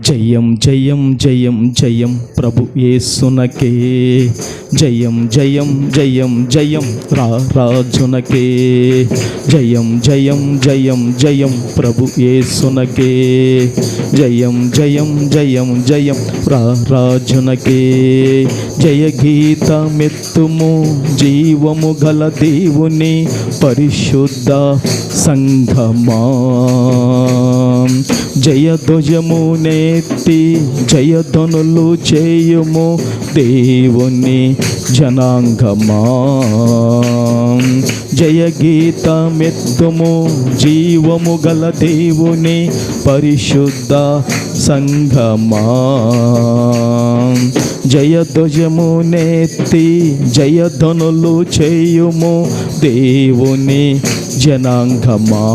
జయం జయం జయం జయం ప్రభు యేసునకే, జయం జయం జయం జయం రాజునకే, జయం జయం జయం జయం ప్రభు యేసునకే, జయం జయం జయం జయం రాజునకే. జయ గీతమెత్తుము జీవము గల దేవుని పరిశుద్ధ సంఘమా, జయధ్వజమునెత్తి జయధ్వనులు చేయుము దేవుని జనాంగమా. జయ గీతమెత్తుము జీవము గల దేవుని పరిశుద్ధ సంఘమా, జయధ్వజమునెత్తి జయధ్వనులు చేయుము దేవుని జనాంగమా.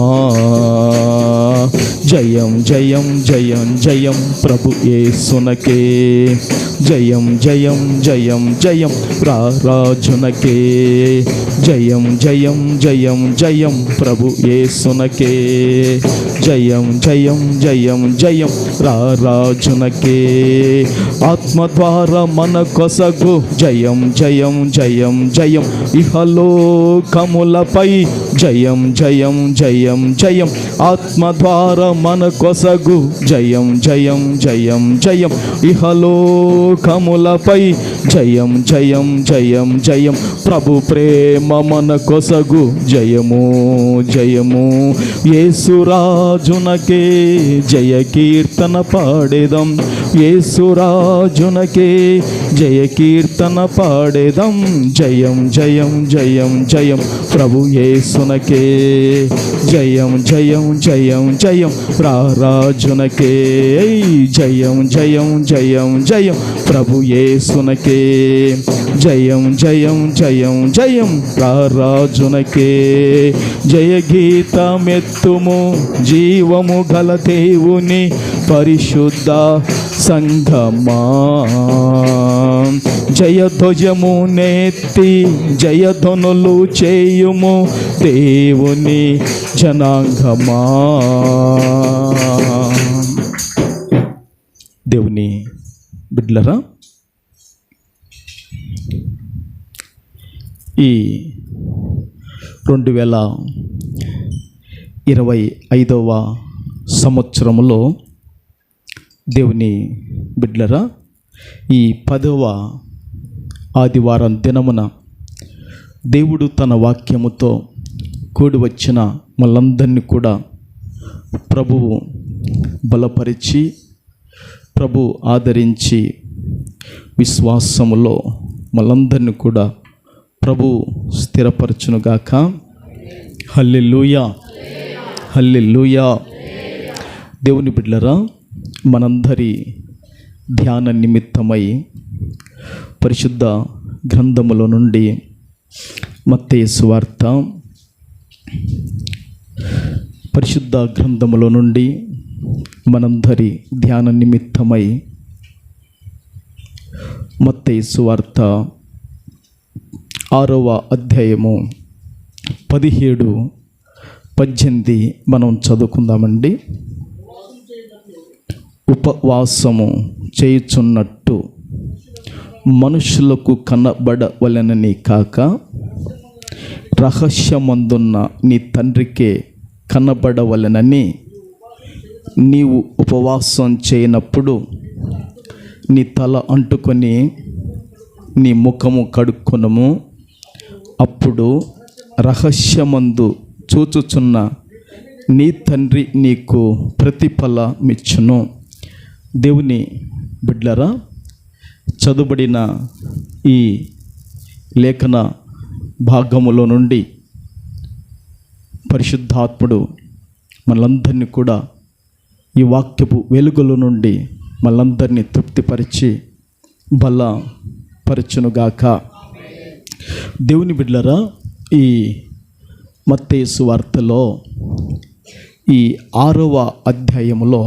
జయం జయం జయం జయం ప్రభు యేసునకే, జయం జయం జయం జయం రాజునకే, జయం జయం జయం జయం ప్రభు యేసునకే, జయం జయం జయం జయం రాజునకే. ఆత్మ ద్వారా మన కొసగు జయం జయం జయం జయం ఇహలోకములపై, జయం జయం జయం జయం ఆత్మ ద్వారా మన కొసగు జయం జయం జయం జయం ఇహలోకములపై, జయం జయం జయం జయం ప్రభు ప్రేమ మన కొసగు జయము జయము. యేసురాజునకే జయ కీర్తన పాడేదం, యేసురాజునకే జయ కీర్తన పాడేదం, జయం జయం జయం జయం ప్రభు యేసునకే, జయం జయం జయం జయం రాజునకే, జయం జయం జయం జయం ప్రభు యేసునకే, జయం జయం జయం జయం రాజునకే. జయ గీతమెత్తుము జీవము గల దేవుని పరిశుద్ధ సంఘమా, జయధ్వజమునెత్తి జయధ్వనులు చేయుము దేవుని జనాంగమా. దేవుని బిడ్డలరా, ఈ 2025వ సంవత్సరంలో దేవుని బిడ్డలరా, ఈ 10వ ఆదివారం దినమున దేవుడు తన వాక్యముతో కూడి వచ్చిన మనందరినీ కూడా ప్రభువు బలపరిచి, ప్రభు ఆదరించి, విశ్వాసములో మనందరినీ కూడా ప్రభు స్థిరపరచునుగాక. హల్లెలూయా, హల్లెలూయా. దేవుని బిడ్డలరా, మనందరి ధ్యాన నిమిత్తమై పరిశుద్ధ గ్రంథములో నుండి మత్తయి సువార్త, పరిశుద్ధ గ్రంథములో నుండి మనందరి ధ్యాన నిమిత్తమై మత్తయి సువార్త 6వ అధ్యాయము 17-18 మనం చదువుకుందామండి. ఉపవాసము చేయుచున్నట్టు మనుషులకు కనబడవలెనని కాక, రహస్యమందున్న నీ తండ్రికే కనబడవలెనని నీవు ఉపవాసం చేయనప్పుడు నీ తల అంటుకొని నీ ముఖము కడుక్కొనుము. అప్పుడు రహస్యమందు చూచుచున్న నీ తండ్రి నీకు ప్రతిఫలమిచ్చును. దేవుని బిడ్డలరా, చదువుబడిన ఈ లేఖన భాగములో నుండి పరిశుద్ధాత్ముడు మనందరినీ కూడా ఈ వాక్యపు వెలుగులో నుండి మనందరినీ తృప్తిపరిచి బలపరచునుగాక. దేవుని బిడ్డలరా, ఈ మత్తయి సువార్తలో ఈ 6వ అధ్యాయములో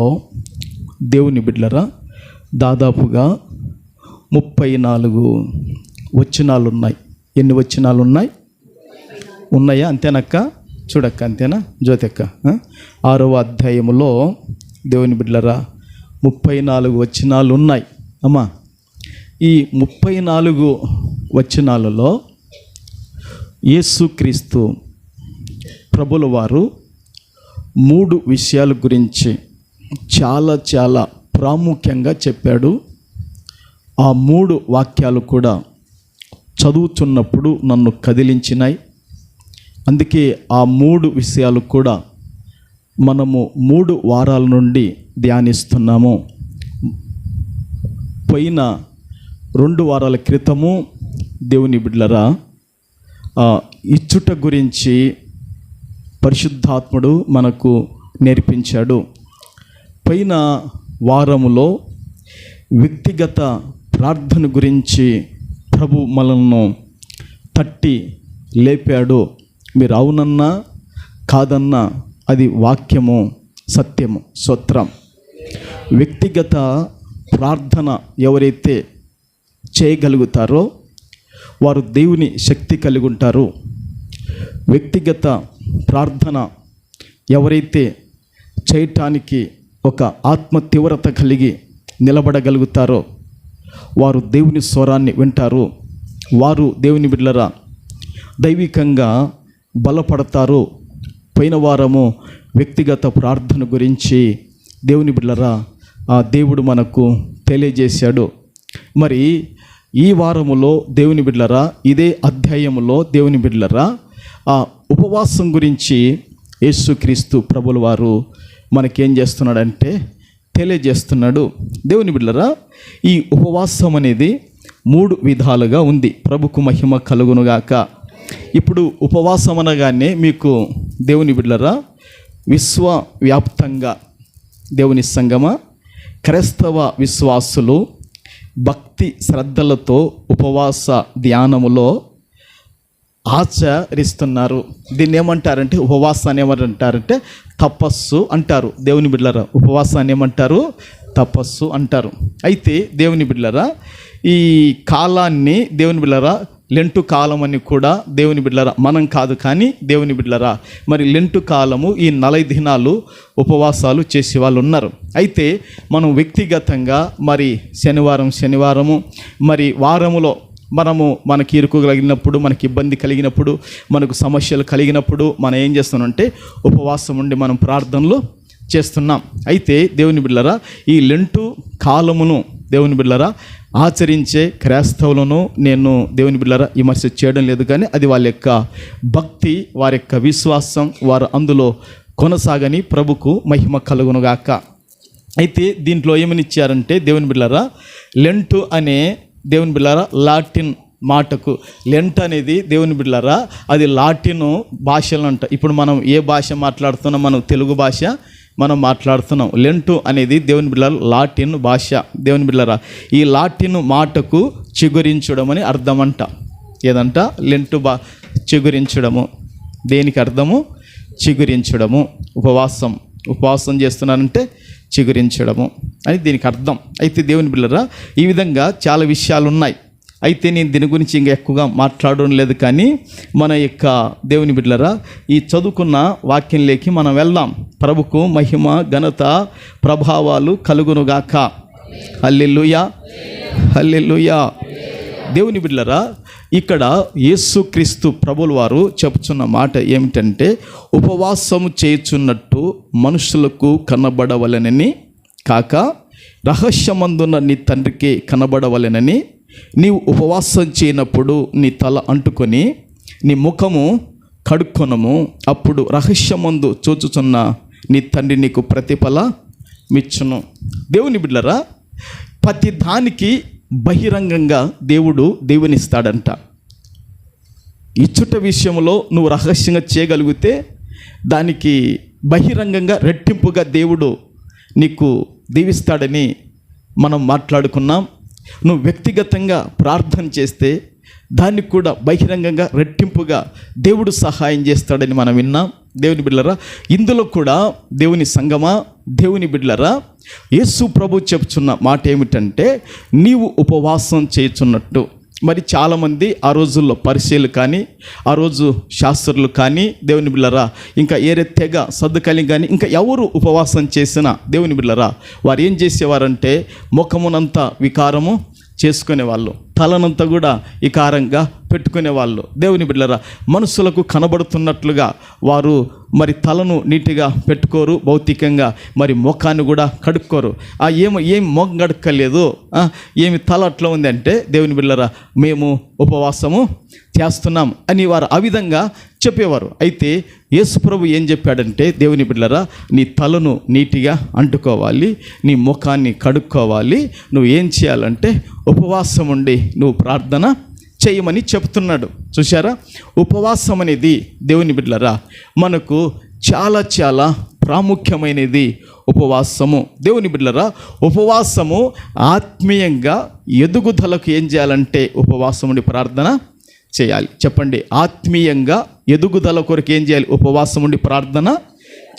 దేవుని బిడ్డలరా దాదాపుగా 34 వచనాలు ఉన్నాయి. ఎన్ని వచనాలు ఉన్నాయా? అంతేనక్క? చూడక్క, అంతేనా జ్యోతక్క? 6వ అధ్యాయములో దేవుని బిడ్డలరా 34 వచనాలు ఉన్నాయి అమ్మా. ఈ 34 వచనాలలో యేసుక్రీస్తు ప్రభుల వారు 3 విషయాల గురించి చాలా చాలా ప్రాముఖ్యంగా చెప్పాడు. ఆ 3 వాక్యాలు కూడా చదువుతున్నప్పుడు నన్ను కదిలించినాయి. అందుకే ఆ 3 విషయాలు కూడా మనము 3 వారాల నుండి ధ్యానిస్తున్నాము. పోయిన 2 వారాల క్రితము దేవుని బిడ్డలారా ఇచ్చుట గురించి పరిశుద్ధాత్ముడు మనకు నేర్పించాడు. పోయిన వారములో వ్యక్తిగత ప్రార్థన గురించి ప్రభు మనల్ని తట్టి లేపాడు. మీరు అవునన్నా కాదన్నా అది వాక్యము, సత్యము, స్తోత్రం. వ్యక్తిగత ప్రార్థన ఎవరైతే చేయగలుగుతారో వారు దేవుని శక్తి కలిగి ఉంటారు. వ్యక్తిగత ప్రార్థన ఎవరైతే చేయటానికి ఒక ఆత్మ తీవ్రత కలిగి నిలబడగలుగుతారో వారు దేవుని స్వరాన్ని వింటారు. వారు దేవుని బిడ్డలారా దైవికంగా బలపడతారు. పోయిన వారము వ్యక్తిగత ప్రార్థన గురించి దేవుని బిడ్డలారా దేవుడు మనకు తెలియజేశాడు. మరి ఈ వారములో దేవుని బిడ్డలారా ఇదే అధ్యాయములో దేవుని బిడ్డలారా ఉపవాసం గురించి యేసుక్రీస్తు ప్రభుల వారు మనకేం చేస్తున్నాడంటే తెలియజేస్తున్నాడు. దేవుని బిడ్డలారా ఈ ఉపవాసం అనేది 3 విధాలుగా ఉంది. ప్రభుకు మహిమ కలుగునుగాక. ఇప్పుడు ఉపవాసం అనగానే మీకు దేవుని బిడ్డలారా విశ్వవ్యాప్తంగా దేవుని సంగమ క్రైస్తవ విశ్వాసులు భక్తి శ్రద్ధలతో ఉపవాస ధ్యానములో ఆచరిస్తున్నారు. దీన్ని ఏమంటారంటే ఉపవాసాన్ని ఏమంటారంటే తపస్సు అంటారు. దేవుని బిడ్డలారా ఉపవాసాన్ని ఏమంటారు? తపస్సు అంటారు. అయితే దేవుని బిడ్డలారా ఈ కాలాన్ని దేవుని బిడ్డలారా లెంటు కాలం అని కూడా దేవుని బిడ్డలారా మనం కాదు కానీ దేవుని బిడ్డలారా మరి లెంటు కాలము ఈ 40 దినాలు ఉపవాసాలు చేసే వాళ్ళు ఉన్నారు. అయితే మనం వ్యక్తిగతంగా మరి శనివారము మరి వారములో మనకి ఇరుకు కలిగినప్పుడు, మనకి ఇబ్బంది కలిగినప్పుడు, మనకు సమస్యలు కలిగినప్పుడు మనం ఏం చేస్తున్నామంటే ఉపవాసం ఉండి మనం ప్రార్థనలు చేస్తున్నాం. అయితే దేవుని బిడ్డలారా ఈ లెంటు కాలమును దేవుని బిడ్డలారా ఆచరించే క్రైస్తవులను నేను దేవుని బిడ్డలారా విమర్శ చేయడం లేదు, కానీ అది వాళ్ళ యొక్క భక్తి, వారి యొక్క విశ్వాసం, వారు అందులో కొనసాగని ప్రభుకు మహిమ కలుగునుగాక. అయితే దీంట్లో ఏమని ఇచ్చారంటే దేవుని బిడ్డలారా లెంటు అనే దేవుని బిడ్డలారా లాటిన్ మాటకు లెంట్ అనేది దేవుని బిడ్డలారా అది లాటిన్ భాషలు అంట. ఇప్పుడు మనం ఏ భాష మాట్లాడుతున్నాం? మనం తెలుగు భాష మనం మాట్లాడుతున్నాం. లెంటు అనేది దేవుని బిడ్డలారా లాటిన్ భాష. దేవుని బిడ్డలారా ఈ లాటిన్ మాటకు చిగురించడం అని అర్థం అంట. ఏదంట? లెంటు చిగురించడము. దేనికి అర్థము? చిగురించడము. ఉపవాసం చేస్తున్నానంటే చిగురించడము అని దీనికి అర్థం. అయితే దేవుని బిడ్డలారా ఈ విధంగా చాలా విషయాలు ఉన్నాయి. అయితే నేను దీని గురించి ఇంకా ఎక్కువగా మాట్లాడడం లేదు, కానీ మన యొక్క దేవుని బిడ్డలారా ఈ చదువుకున్న వాక్యంలోకి మనం వెళ్దాం. ప్రభుకు మహిమ ఘనత ప్రభావాలు కలుగునుగాక. హల్లెలూయా, హల్లెలూయా. దేవుని బిడ్డలారా ఇక్కడ యేసుక్రీస్తు ప్రభుల వారు చెప్తున్న మాట ఏమిటంటే ఉపవాసము చేయుచున్నట్టు మనుషులకు కనబడవలెనని కాక రహస్యమందున్న నీ తండ్రికి కనబడవలెనని నీవు ఉపవాసం చేయనప్పుడు నీ తల అంటుకొని నీ ముఖము కడుక్కొనము. అప్పుడు రహస్యమందు చూచుచున్న నీ తండ్రి నీకు ప్రతిఫలమిచ్చును. దేవుని బిడ్డలారా ప్రతి దానికి బహిరంగంగా దేవుడు దేవునిస్తాడంట. ఇచ్చుట విషయంలో నువ్వు రహస్యంగా చేయగలిగితే దానికి బహిరంగంగా రెట్టింపుగా దేవుడు నీకు దీవిస్తాడని మనం మాట్లాడుకున్నాం. నువ్వు వ్యక్తిగతంగా ప్రార్థన చేస్తే దానికి కూడా బహిరంగంగా రెట్టింపుగా దేవుడు సహాయం చేస్తాడని మనం విన్నాం. దేవుని బిడ్డలారా ఇందులో కూడా దేవుని సంగమా, దేవుని బిడ్డలారా యేసు ప్రభు చెప్తున్న మాట ఏమిటంటే నీవు ఉపవాసం చేయుచున్నట్టు మరి చాలామంది ఆ రోజుల్లో పరిచయులు కానీ, ఆ రోజు శాస్త్రులు కానీ, దేవుని బిడ్డలారా, ఇంకా ఏరే తెగ సద్దుకలి కానీ ఇంకా ఎవరు ఉపవాసం చేసినా దేవుని బిడ్డలారా, వారు ఏం చేసేవారంటే ముఖమునంతా వికారము చేసుకునేవాళ్ళు, తలనంతా కూడా వికారంగా పెట్టుకునేవాళ్ళు. దేవుని బిడ్డలారా, మనుషులకు కనబడుతున్నట్లుగా వారు మరి తలను నీట్గా పెట్టుకోరు, భౌతికంగా మరి ముఖాన్ని కూడా కడుక్కోరు. ఏం ముఖం కడుక్కలేదు, ఏమి తల అట్లా ఉంది అంటే దేవుని బిడ్డలారా మేము ఉపవాసము చేస్తున్నాం అని వారు ఆ విధంగా చెప్పేవారు. అయితే యేసుప్రభు ఏం చెప్పాడంటే దేవుని బిడ్డలారా, నీ తలను నీట్గా అంటుకోవాలి, నీ ముఖాన్ని కడుక్కోవాలి, నువ్వు ఏం చేయాలంటే ఉపవాసం ఉండి నువ్వు ప్రార్థన చేయమని చెప్తున్నాడు. చూశారా, ఉపవాసం అనేది దేవుని బిడ్డలారా మనకు చాలా చాలా ప్రాముఖ్యమైనది. ఉపవాసము దేవుని బిడ్డలారా, ఉపవాసము ఆత్మీయంగా ఎదుగుదలకు ఏం చేయాలంటే ఉపవాసం ఉండి ప్రార్థన చేయాలి. చెప్పండి, ఆత్మీయంగా ఎదుగుదల కొరకు ఏం చేయాలి? ఉపవాసం ఉండి ప్రార్థన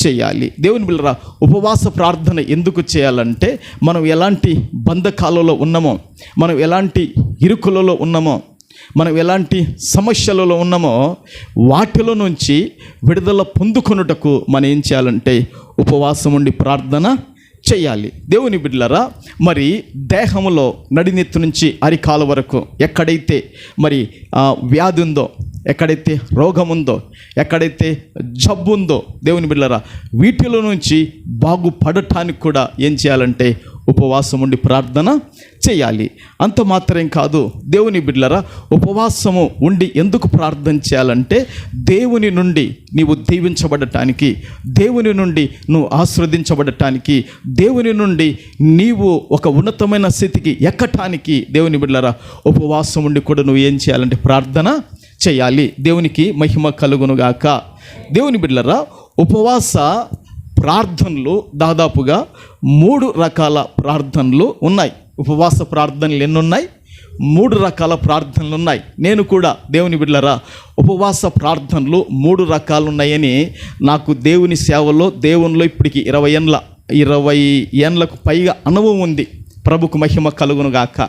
చేయాలి. దేవుని బిడ్డలారా, ఉపవాస ప్రార్థన ఎందుకు చేయాలంటే మనం ఎలాంటి బంధకాలలో ఉన్నామో, మనం ఎలాంటి ఇరుకులలో ఉన్నామో, మనం ఎలాంటి సమస్యలలో ఉన్నామో వాటిలో నుంచి విడుదల పొందుకొనుటకు మనం ఏం చేయాలంటే ఉపవాసం ఉండి ప్రార్థన చేయాలి. దేవుని బిడ్డలారా, మరి దేహంలో నడినెత్తి నుంచి అరికాల వరకు ఎక్కడైతే మరి వ్యాధి ఉందో, ఎక్కడైతే రోగం ఉందో, ఎక్కడైతే జబ్బు ఉందో దేవుని బిడ్డలారా, వీటిలో నుంచి బాగుపడటానికి కూడా ఏం చేయాలంటే ఉపవాసం ఉండి ప్రార్థన చేయాలి. అంత మాత్రం కాదు దేవుని బిడ్డలారా, ఉపవాసము ఉండి ఎందుకు ప్రార్థన చేయాలంటే దేవుని నుండి నీవు దీవించబడటానికి, దేవుని నుండి నువ్వు ఆశీర్వదించబడటానికి, దేవుని నుండి నీవు ఒక ఉన్నతమైన స్థితికి ఎక్కటానికి దేవుని బిడ్డలారా ఉపవాసం ఉండి కూడా నువ్వు ఏం చేయాలంటే ప్రార్థన చేయాలి. దేవునికి మహిమ కలుగునుగాక. దేవుని బిడ్డలారా, ఉపవాస ప్రార్థనలు దాదాపుగా 3 రకాల ప్రార్థనలు ఉన్నాయి. ఉపవాస ప్రార్థనలు ఎన్ని ఉన్నాయి? 3 రకాల ప్రార్థనలు ఉన్నాయి. నేను కూడా దేవుని బిడ్డలారా ఉపవాస ప్రార్థనలు 3 రకాలు ఉన్నాయని నాకు దేవుని సేవలో దేవునిలో ఇప్పటికి 20 ఏండ్లకు పైగా అనుభవం ఉంది. ప్రభుకు మహిమ కలుగునుగాక.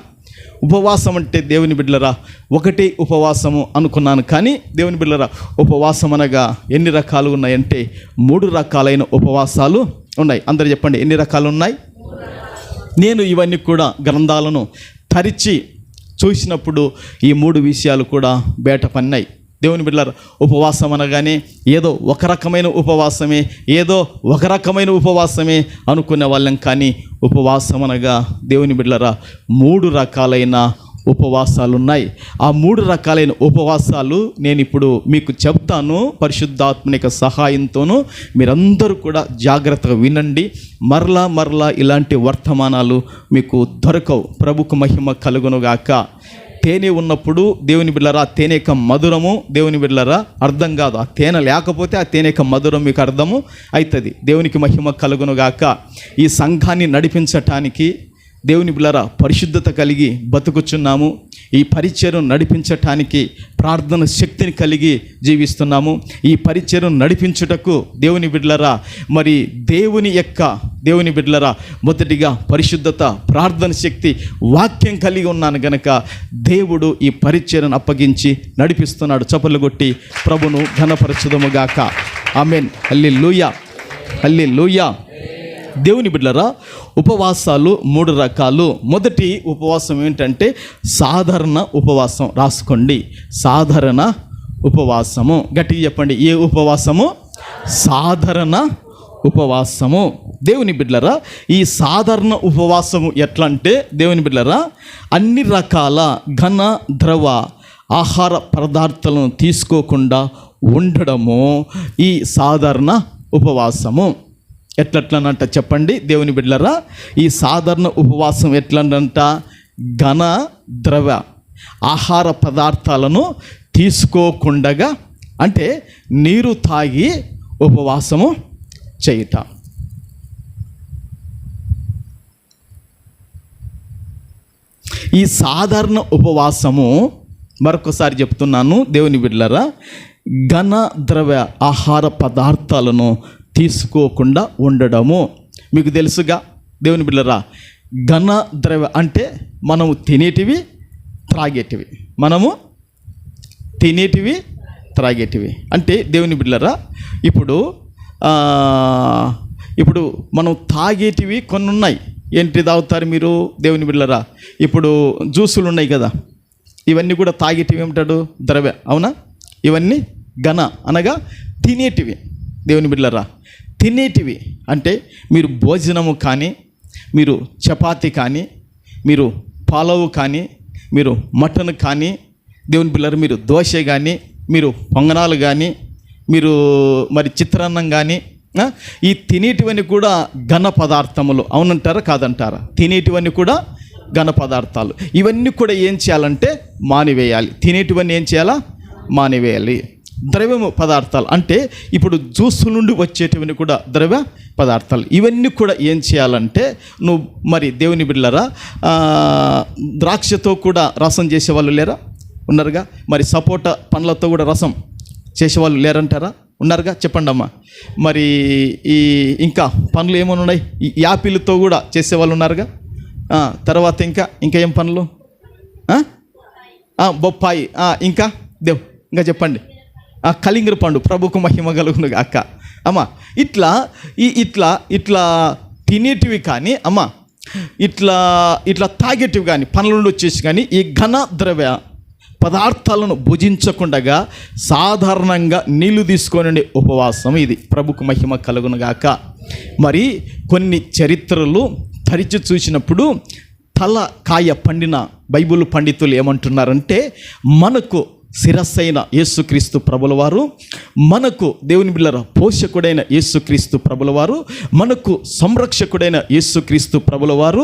ఉపవాసం అంటే దేవుని బిడ్డలారా ఒకటే ఉపవాసము అనుకున్నాను, కానీ దేవుని బిడ్డలారా ఉపవాసం అనగా ఎన్ని రకాలు ఉన్నాయంటే 3 రకాలైన ఉపవాసాలు ఉన్నాయి. అందరూ చెప్పండి, ఎన్ని రకాలు ఉన్నాయి? నేను ఇవన్నీ కూడా గ్రంథాలను తరిచి చూసినప్పుడు ఈ 3 విషయాలు కూడా బయట పన్నాయి. దేవుని బిడ్డలారా, ఉపవాసం అనగానే ఏదో ఒక రకమైన ఉపవాసమే అనుకునే వాళ్ళం, కానీ ఉపవాసం అనగా దేవుని బిడ్డలారా 3 రకాలైన ఉపవాసాలు ఉన్నాయి. ఆ 3 రకాలైన ఉపవాసాలు నేను ఇప్పుడు మీకు చెప్తాను. పరిశుద్ధాత్మనిక సహాయంతోనూ మీరందరూ కూడా జాగ్రత్తగా వినండి. మరలా ఇలాంటి వర్తమానాలు మీకు దొరకవు. ప్రభుకు మహిమ కలుగునుగాక. తేనె ఉన్నప్పుడు దేవుని బిడ్డలారా తేనె యొక్క మధురము దేవుని బిడ్డలారా అర్థం కాదు. ఆ తేనె లేకపోతే ఆ తేనె యొక్క మధురం మీకు అర్థము అవుతుంది. దేవునికి మహిమ కలుగునుగాక. ఈ సంఘాన్ని నడిపించటానికి దేవుని బిడ్డలారా పరిశుద్ధత కలిగి బతుకుచున్నాము. ఈ పరిచర్యను నడిపించటానికి ప్రార్థన శక్తిని కలిగి జీవిస్తున్నాము. ఈ పరిచర్యను నడిపించుటకు దేవుని బిడ్డలారా మరి దేవుని బిడ్డలారా మొదటిగా పరిశుద్ధత, ప్రార్థన శక్తి, వాక్యం కలిగి ఉన్నాను గనక దేవుడు ఈ పరిచర్యను అప్పగించి నడిపిస్తున్నాడు. చప్పట్లు కొట్టి ప్రభును ఘనపరచుదముగాక. ఆమేన్. హల్లెలూయా, హల్లెలూయా. దేవుని బిడ్డలారా ఉపవాసాలు 3 రకాలు. మొదటి ఉపవాసం ఏంటంటే సాధారణ ఉపవాసం. రాసుకోండి, సాధారణ ఉపవాసము. గట్టిగా చెప్పండి, ఏ ఉపవాసము? సాధారణ ఉపవాసము. దేవుని బిడ్డలారా ఈ సాధారణ ఉపవాసము ఎట్లా అంటే దేవుని బిడ్డలారా అన్ని రకాల ఘన ద్రవ ఆహార పదార్థాలను తీసుకోకుండా ఉండడము ఈ సాధారణ ఉపవాసము. ఎట్లనంట చెప్పండి దేవుని బిడ్డలారా, ఈ సాధారణ ఉపవాసం ఎట్లనంట? ఘన ద్రవ ఆహార పదార్థాలను తీసుకోకుండగా, అంటే నీరు తాగి ఉపవాసము చేయుట. ఈ సాధారణ ఉపవాసము మరొకసారి చెప్తున్నాను దేవుని బిడ్డలారా, ఘన ద్రవ ఆహార పదార్థాలను తీసుకోకుండా ఉండడము. మీకు తెలుసుగా దేవుని బిడ్డలారా ఘన ద్రవ అంటే మనము తినేటివి త్రాగేటివి, మనము తినేటివి, త్రాగేటివి. అంటే దేవుని బిడ్డలారా, ఇప్పుడు మనం తాగేటివి కొన్ని ఉన్నాయి. ఏంటి తాగుతారు మీరు దేవుని బిడ్డలారా? ఇప్పుడు జ్యూసులు ఉన్నాయి కదా, ఇవన్నీ కూడా తాగేటివి ఏమిటాడు? ద్రవ్య, అవునా? ఇవన్నీ ఘన అనగా తినేటివి. దేవుని బిడ్డలారా, తినేటివి అంటే మీరు భోజనము కానీ, మీరు చపాతీ కానీ, మీరు పాలవు కానీ, మీరు మటన్ కానీ, దేవుని బిడ్డలారా మీరు దోశ కానీ, మీరు పొంగనాలు కానీ, మీరు మరి చిత్రాన్నం కానీ, ఈ తినేటివన్నీ కూడా ఘన పదార్థములు. అవునంటారా కాదంటారా? తినేటివన్నీ కూడా ఘన పదార్థాలు. ఇవన్నీ కూడా ఏం చేయాలంటే మానివేయాలి. తినేటివన్నీ ఏం చేయాలా? మానివేయాలి. ద్రవ్యము పదార్థాలు అంటే ఇప్పుడు జ్యూస్ నుండి వచ్చేటివన్నీ కూడా ద్రవ్య పదార్థాలు. ఇవన్నీ కూడా ఏం చేయాలంటే నువ్వు మరి దేవుని బిడ్డలారా, ద్రాక్షతో కూడా రసం చేసేవాళ్ళు లేరా? ఉన్నారుగా. మరి సపోటా పండ్లతో కూడా రసం చేసేవాళ్ళు లేరంటారా? ఉన్నారుగా. చెప్పండి అమ్మా. మరి ఇంకా పండ్లు ఏమైనా ఉన్నాయి? యాపిల్తో కూడా చేసేవాళ్ళు ఉన్నారుగా. తర్వాత ఇంకా ఏం పండ్లు? బొప్పాయి, ఇంకా చెప్పండి. కలింగర పండు, ప్రభుకు మహిమ కలుగును గాక. అమ్మా ఇట్లా తినేటివి కానీ అమ్మా, ఇట్లా తాగేటివి కానీ, పండ్ల నుండి వచ్చేసి కానీ ఈ ఘన ద్రవ్య పదార్థాలను భుజించకుండా సాధారణంగా నీళ్లు తీసుకొని ఉపవాసం. ఇది ప్రభుకు మహిమ కలుగును గాక. మరి కొన్ని చరిత్రలు తరిచి చూసినప్పుడు తలకాయ పండిన బైబిల్ పండితులు ఏమంటున్నారంటే, మనకు శిరస్సైన యేసుక్రీస్తు ప్రభుల వారు, మనకు దేవుని బిడ్డలారా పోషకుడైన యేసుక్రీస్తు ప్రభుల వారు, మనకు సంరక్షకుడైన యేసుక్రీస్తు ప్రభుల వారు,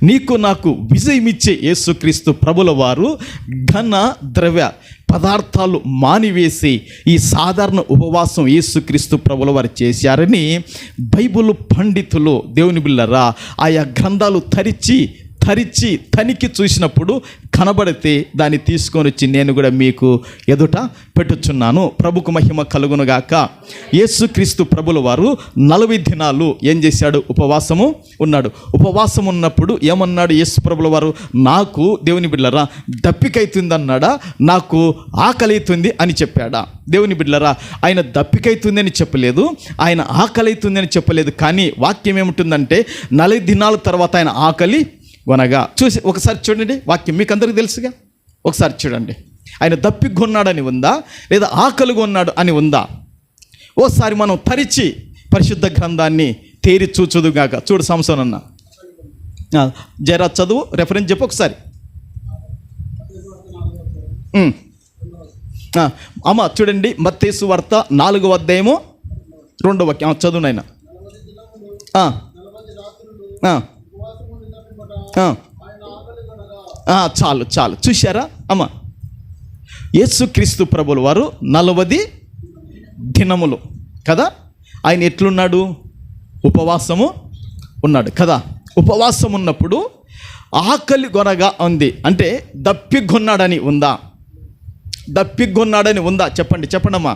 నీకు నాకు విజయమిచ్చే యేసుక్రీస్తు ప్రభుల వారు ఘన ద్రవ్య పదార్థాలు మానివేసి ఈ సాధారణ ఉపవాసం యేసుక్రీస్తు ప్రభుల వారు చేశారని బైబిల్ పండితులు దేవుని బిడ్డలారా ఆయా గ్రంథాలు తనికి చూసినప్పుడు కనబడితే దాన్ని తీసుకొని వచ్చి నేను కూడా మీకు ఎదుట పెట్టుచున్నాను. ప్రభుకు మహిమ కలుగునుగాక. యేసుక్రీస్తు ప్రభుల వారు 40 దినాలు ఏం చేశాడు? ఉపవాసము ఉన్నాడు. ఉపవాసం ఉన్నప్పుడు ఏమన్నాడు యేసు ప్రభుల వారు? నాకు దేవుని బిడ్డలారా దప్పికైతుందన్నాడా, నాకు ఆకలి అవుతుంది అని చెప్పాడా? దేవుని బిడ్డలారా ఆయన దప్పికైతుంది అని చెప్పలేదు, ఆయన ఆకలి అవుతుంది అని చెప్పలేదు. కానీ వాక్యం ఏముంటుందంటే 40 దినాల తర్వాత ఆయన ఆకలి కొనగా చూసి ఒకసారి చూడండి. వాక్యం మీకు అందరికీ తెలుసుగా. ఒకసారి చూడండి. ఆయన దప్పికొన్నాడని ఉందా, లేదా ఆకలి కొన్నాడు అని ఉందా? ఓసారి మనం తరిచి పరిశుద్ధ గ్రంథాన్ని తేరి చూచుదుగాక. చూడు సంసోన్ అన్న, జరా చదువు, రెఫరెన్స్ చెప్పు ఒకసారి. అమ్మ చూడండి, మత్తయి సువార్త 4వ అధ్యాయము 2వ వాక్యం చదువు నాయన. చాలు చూశారా అమ్మ? యేసుక్రీస్తు ప్రభుల వారు 40 దినములు కదా ఆయన ఎట్లున్నాడు? ఉపవాసము ఉన్నాడు కదా. ఉపవాసం ఉన్నప్పుడు ఆకలి కొనగా ఉంది అంటే దప్పికొన్నాడని ఉందా? దప్పికొన్నాడని ఉందా? చెప్పండమ్మా.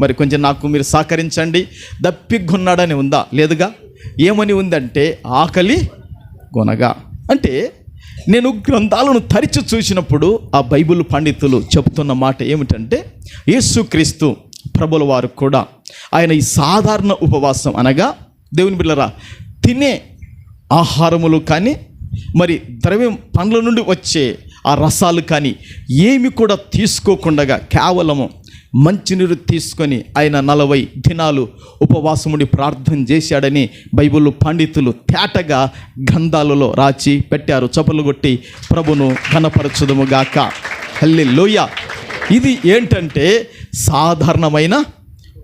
మరి కొంచెం నాకు మీరు సహకరించండి. దప్పికొన్నాడని ఉందా? లేదుగా. ఏమని ఉందంటే ఆకలి కొనగా. అంటే నేను గ్రంథాలను తరిచి చూసినప్పుడు ఆ బైబిల్ పండితులు చెబుతున్న మాట ఏమిటంటే, యేసుక్రీస్తు ప్రభుల వారు కూడా ఆయన ఈ సాధారణ ఉపవాసం అనగా దేవుని బిడ్డలారా తినే ఆహారములు కానీ, మరి ద్రవ్యం పండ్ల నుండి వచ్చే ఆ రసాలు కానీ ఏమి కూడా తీసుకోకుండా కేవలము మంచినీరు తీసుకొని ఆయన 40 దినాలు ఉపవాసముడి ప్రార్థన చేశాడని బైబిల్ పండితులు తేటగా గ్రంథాలలో రాచి పెట్టారు. చప్పలు కొట్టి ప్రభును ఘనపరచుదుముగాక. హల్లెలూయా. ఇది ఏంటంటే సాధారణమైన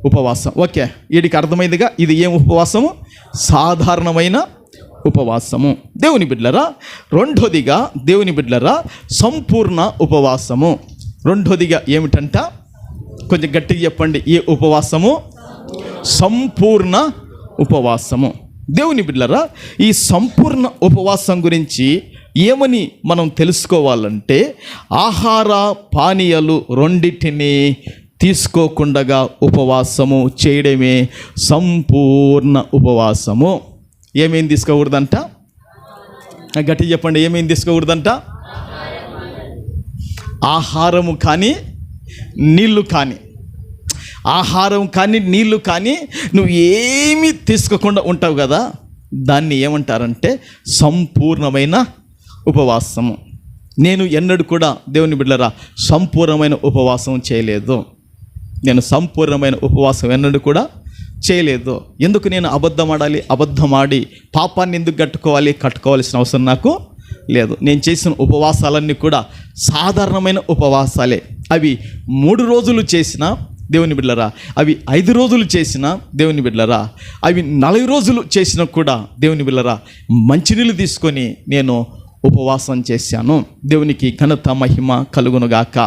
ఉపవాసం. ఓకే, వీడికి అర్థమైందిగా ఇది ఏం ఉపవాసము? సాధారణమైన ఉపవాసము. దేవుని బిడ్డలారా రెండోదిగా దేవుని బిడ్డలారా సంపూర్ణ ఉపవాసము. రెండోదిగా ఏమిటంట? కొంచెం గట్టిగా చెప్పండి. ఏ ఉపవాసము? సంపూర్ణ ఉపవాసము. దేవుని బిడ్డలారా ఈ సంపూర్ణ ఉపవాసం గురించి ఏమని మనం తెలుసుకోవాలంటే, ఆహార పానీయాలు రెండింటినీ తీసుకోకుండా ఉపవాసము చేయడమే సంపూర్ణ ఉపవాసము. ఏమేం తీసుకోకూడదంట? గట్టిగా చెప్పండి. ఏమేం తీసుకోకూడదంట? ఆహారము కానీ నీళ్ళు కానీ, ఆహారం కానీ నీళ్ళు కానీ నువ్వు ఏమీ తీసుకోకుండా ఉంటావు కదా, దాన్ని ఏమంటారంటే సంపూర్ణమైన ఉపవాసము. నేను ఎన్నడూ కూడా దేవుని బిడ్డలారా సంపూర్ణమైన ఉపవాసం చేయలేదు. నేను సంపూర్ణమైన ఉపవాసం ఎన్నడూ కూడా చేయలేదు. ఎందుకు నేను అబద్ధం ఆడాలి? అబద్ధం ఆడి పాపాన్ని ఎందుకు కట్టుకోవాల్సిన అవసరం నాకు లేదు. నేను చేసిన ఉపవాసాలన్నీ కూడా సాధారణమైన ఉపవాసాలే. అవి 3 రోజులు చేసిన దేవుని బిడ్డలారా, అవి 5 రోజులు చేసిన దేవుని బిడ్డలారా, అవి 40 రోజులు చేసినా కూడా దేవుని బిడ్డలారా మంచినీళ్ళు తీసుకొని నేను ఉపవాసం చేశాను. దేవునికి ఘనత మహిమ కలుగునుగాక.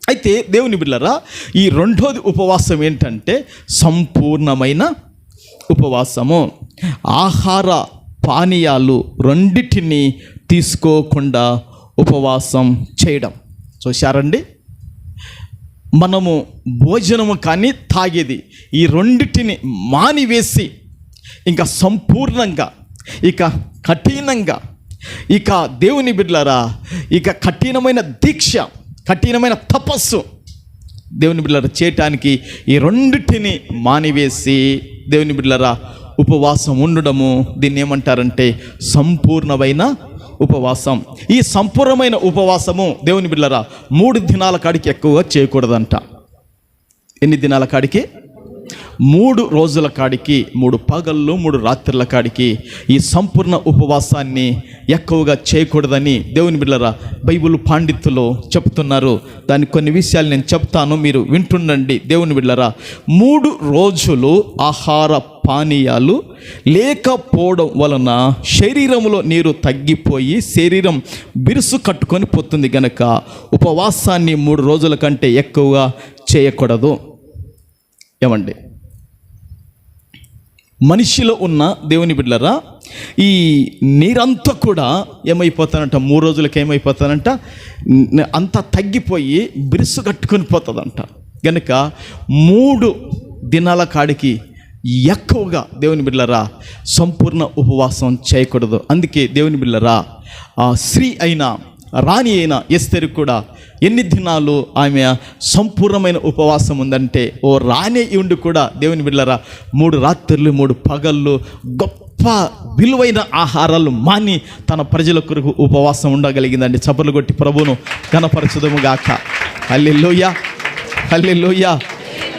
అయితే దేవుని బిడ్డలారా, ఈ రెండోది ఉపవాసం ఏంటంటే సంపూర్ణమైన ఉపవాసము. ఆహార పానీయాలు రెండిటిని తీసుకోకుండా ఉపవాసం చేయడం. చూశారండి, మనము భోజనము కానీ తాగేది ఈ రెండిటిని మానివేసి ఇంకా సంపూర్ణంగా, ఇక కఠినంగా, ఇక దేవుని బిడ్డలారా ఇక కఠినమైన దీక్ష, కఠినమైన తపస్సు దేవుని బిడ్డలారా చేయటానికి ఈ రెండిటిని మానివేసి దేవుని బిడ్డలారా ఉపవాసం ఉండడము, దీన్ని ఏమంటారంటే సంపూర్ణమైన ఉపవాసం. ఈ సంపూర్ణమైన ఉపవాసము దేవుని బిడ్డలారా 3 దినాల కాడికి ఎక్కువగా చేయకూడదంట. ఎన్ని దినాల కాడికి? 3 రోజుల కాడికి, 3 పగళ్ళు 3 రాత్రుల కాడికి ఈ సంపూర్ణ ఉపవాసాన్ని ఎక్కువగా చేయకూడదని దేవుని బిడ్డలారా బైబిల్ పండితులు చెప్తున్నారు. దాని కొన్ని విషయాలు నేను చెప్తాను, మీరు వింటుండండి. దేవుని బిడ్డలారా 3 రోజులు ఆహార పానీయాలు లేకపోవడం వలన శరీరంలో నీరు తగ్గిపోయి శరీరం బిరుసు కట్టుకొని పోతుంది గనక ఉపవాసాన్ని 3 రోజుల కంటే ఎక్కువగా చేయకూడదు. ఏమండి, మనిషిలో ఉన్న దేవుని బిడ్డలారా ఈ నీరంతా కూడా ఏమైపోతానంట, 3 రోజులకి ఏమైపోతానంట, అంతా తగ్గిపోయి బిరుసు కట్టుకొని పోతుందంట. కనుక 3 దినాల కాడికి ఎక్కువగా దేవుని బిడ్డలారా సంపూర్ణ ఉపవాసం చేయకూడదు. అందుకే దేవుని బిడ్డలారా స్త్రీ అయిన రాణి అయిన ఎస్తేరు కూడా ఎన్ని దినాలు ఆమె సంపూర్ణమైన ఉపవాసం ఉందంటే, ఓ రాణి ఉండి కూడా దేవుని బిడ్డలారా 3 రాత్రులు 3 పగళ్ళు గొప్ప విలువైన ఆహారాలు మాని తన ప్రజల కొరకు ఉపవాసం ఉండగలిగిందండి. చప్పట్లు కొట్టి ప్రభువును ఘనపరచుదము గాక. హల్లెలూయా, హల్లెలూయా.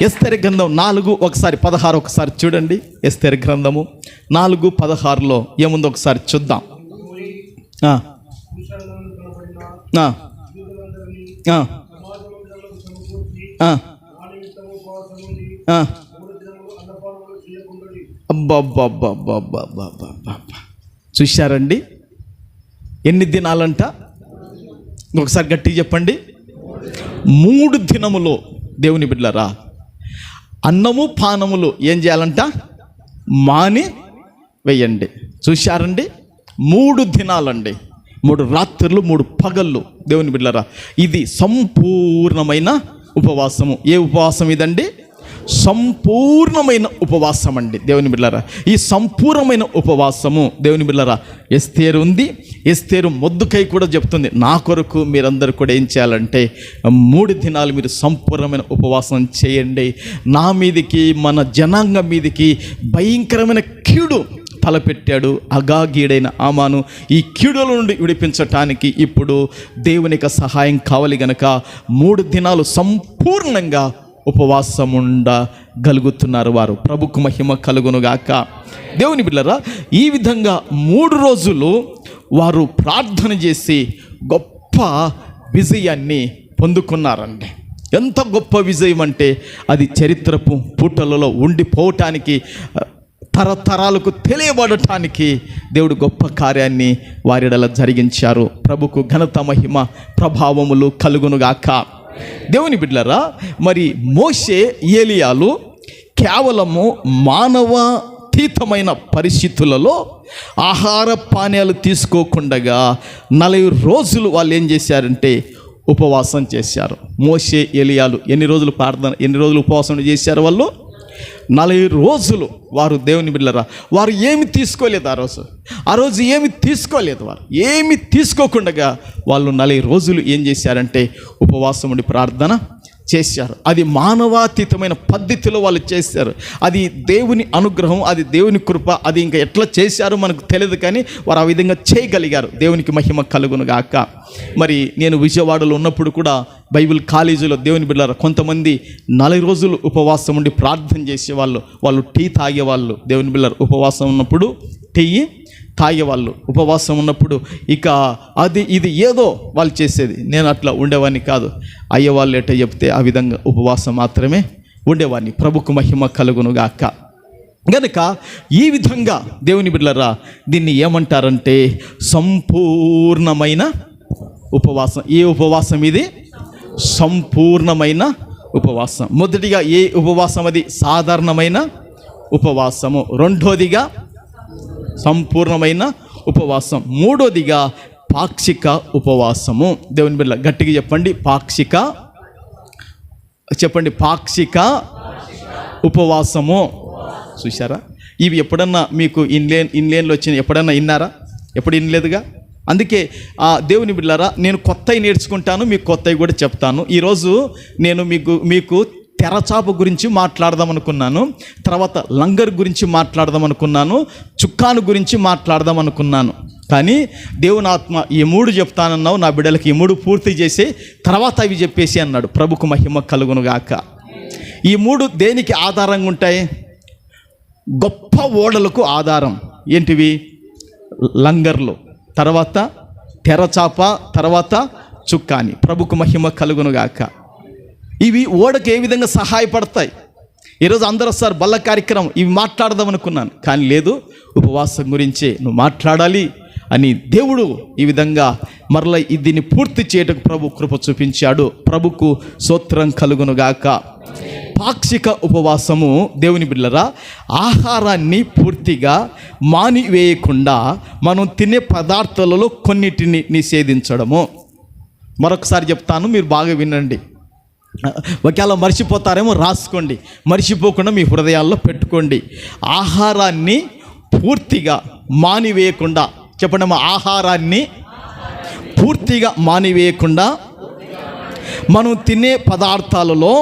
ఎస్తేరు గ్రంథం 4:16 ఒకసారి చూడండి. ఎస్తేరు గ్రంథము 4:16లో ఏముందో ఒకసారి చూద్దాం. చూశారండి, ఎన్ని దినాలంట? ఒకసారి గట్టిగా చెప్పండి. 3 దినములు దేవుని బిడ్డలారా అన్నము పానములు ఏం చేయాలంట? మాని వేయండి. చూశారండి, 3 దినాలండి, 3 రాత్రులు 3 పగళ్ళు దేవుని బిడ్డలారా ఇది సంపూర్ణమైన ఉపవాసము. ఏ ఉపవాసం ఇదండి? సంపూర్ణమైన ఉపవాసం అండి దేవుని బిడ్డలారా. ఈ సంపూర్ణమైన ఉపవాసము దేవుని బిడ్డలారా ఎస్తేరు ఉంది. ఎస్తేరు మొద్దుకై కూడా చెప్తుంది, నా కొరకు మీరందరూ కూడా ఏం చేయాలంటే 3 దినాలు మీరు సంపూర్ణమైన ఉపవాసం చేయండి. నా మీదికి, మన జనాంగం మీదికి భయంకరమైన కీడు తలపెట్టాడు అగాగీడైన ఆమాను. ఈ కీడుల నుండి విడిపించటానికి ఇప్పుడు దేవునికి సహాయం కావాలి గనక 3 దినాలు సంపూర్ణంగా ఉపవాసం ఉండగలుగుతున్నారు వారు. ప్రభుకు మహిమ కలుగునుగాక. దేవుని బిడ్డలారా ఈ విధంగా 3 రోజులు వారు ప్రార్థన చేసి గొప్ప విజయాన్ని పొందుకున్నారండి. ఎంత గొప్ప విజయం అంటే అది చరిత్రపు పుటలలో ఉండిపోవటానికి, తరతరాలకు తెలియబడటానికి దేవుడు గొప్ప కార్యాన్ని వారిడల జరిగించారు. ప్రభుకు ఘనత మహిమ ప్రభావములు కలుగునుగాక. దేవుని బిడ్డలారా మరి మోషే ఏలియాలు కేవలము మానవాతీతమైన పరిస్థితులలో ఆహార పానీయాలు తీసుకోకుండా 40 రోజులు వాళ్ళు ఏం చేశారంటే ఉపవాసం చేశారు. మోషే ఏలియాలు ఎన్ని రోజులు ఉపవాసం చేశారు? వాళ్ళు 40 రోజులు వారు దేవుని బిడ్డలారా వారు ఏమి తీసుకోలేదు. ఆ రోజు ఏమి తీసుకోలేదు. వారు ఏమి తీసుకోకుండా వాళ్ళు 40 రోజులు ఏం చేశారంటే ఉపవాసం ఉండి ప్రార్థన చేశారు. అది మానవాతీతమైన పద్ధతిలో వాళ్ళు చేశారు. అది దేవుని అనుగ్రహం, అది దేవుని కృప. అది ఇంకా ఎట్లా చేశారో మనకు తెలియదు, కానీ వారు ఆ విధంగా చేయగలిగారు. దేవునికి మహిమ కలుగును గాక. మరి నేను విజయవాడలో ఉన్నప్పుడు కూడా బైబిల్ కాలేజీలో దేవుని బిడ్డలారా కొంతమంది 40 రోజులు ఉపవాసం ఉండి ప్రార్థన చేసేవాళ్ళు. వాళ్ళు టీ తాగేవాళ్ళు. దేవుని బిడ్డలారా ఉపవాసం ఉన్నప్పుడు టీ తాగేవాళ్ళు. ఉపవాసం ఉన్నప్పుడు ఇక అది ఇది ఏదో వాళ్ళు చేసేది. నేను అట్లా ఉండేవాడిని కాదు. అయ్యేవాళ్ళు ఎట్ట చెప్తే ఆ విధంగా ఉపవాసం మాత్రమే ఉండేవాడిని. ప్రభుకు మహిమ కలుగును గాక. గనుక ఈ విధంగా దేవుని బిడ్డలారా దీన్ని ఏమంటారంటే సంపూర్ణమైన ఉపవాసం. ఏ ఉపవాసం ఇది? సంపూర్ణమైన ఉపవాసం. మొదటిగా ఏ ఉపవాసం? అది సాధారణమైన ఉపవాసము. రెండోదిగా సంపూర్ణమైన ఉపవాసం. మూడోదిగా పాక్షిక ఉపవాసము. దేవుని బిడ్డ గట్టిగా చెప్పండి, పాక్షిక. చెప్పండి, పాక్షిక ఉపవాసము. చూసారా? ఇవి ఎప్పుడన్నా మీకు ఇన్లేన్లో వచ్చిన ఎప్పుడన్నా విన్నారా? ఎప్పుడు వినలేదుగా. అందుకే దేవుని బిడ్డలారా నేను కొత్తవి నేర్చుకుంటాను, మీకు కొత్తవి కూడా చెప్తాను. ఈరోజు నేను మీకు తెరచాప గురించి మాట్లాడదాం అనుకున్నాను, తర్వాత లంగర్ గురించి మాట్లాడదాం అనుకున్నాను, చుక్కాను గురించి మాట్లాడదాం అనుకున్నాను. కానీ దేవుని ఆత్మ ఈ 3 చెప్తానన్నావు, నా బిడ్డలకి ఈ 3 పూర్తి చేసి తర్వాత అవి చెప్పేసి అన్నాడు. ప్రభుకు మహిమ కలుగును గాక. ఈ 3 దేనికి ఆధారంగా ఉంటాయి? గొప్ప ఓడలకు ఆధారం. ఏంటివి? లంగర్లు, తర్వాత తెరచాప, తర్వాత చుక్కాని. ప్రభుకు మహిమ కలుగును గాక. ఇవి ఓడకు ఏ విధంగా సహాయపడతాయి? ఈరోజు అందరూ వస్తారు బల్ల కార్యక్రమం, ఇవి మాట్లాడదాం అనుకున్నాను, కానీ లేదు, ఉపవాసం గురించి నువ్వు మాట్లాడాలి అని దేవుడు ఈ విధంగా మరలా దీన్ని పూర్తి చేయటకు ప్రభు కృప చూపించాడు. ప్రభుకు స్తోత్రం కలుగును గాక. పాక్షిక ఉపవాసము దేవుని బిడ్డలారా ఆహారాన్ని పూర్తిగా మానివేయకుండా మనం తినే పదార్థాలలో కొన్నిటిని నిషేధించడము. మరొకసారి చెప్తాను, మీరు బాగా వినండి. ఒకవేళ మర్చిపోతారేమో రాసుకోండి, మర్చిపోకుండా మీ హృదయాల్లో పెట్టుకోండి. ఆహారాన్ని పూర్తిగా మానివేయకుండా. చెప్పండి, ఆహారాన్ని పూర్తిగా మానివేయకుండా మనం తినే పదార్థాలలో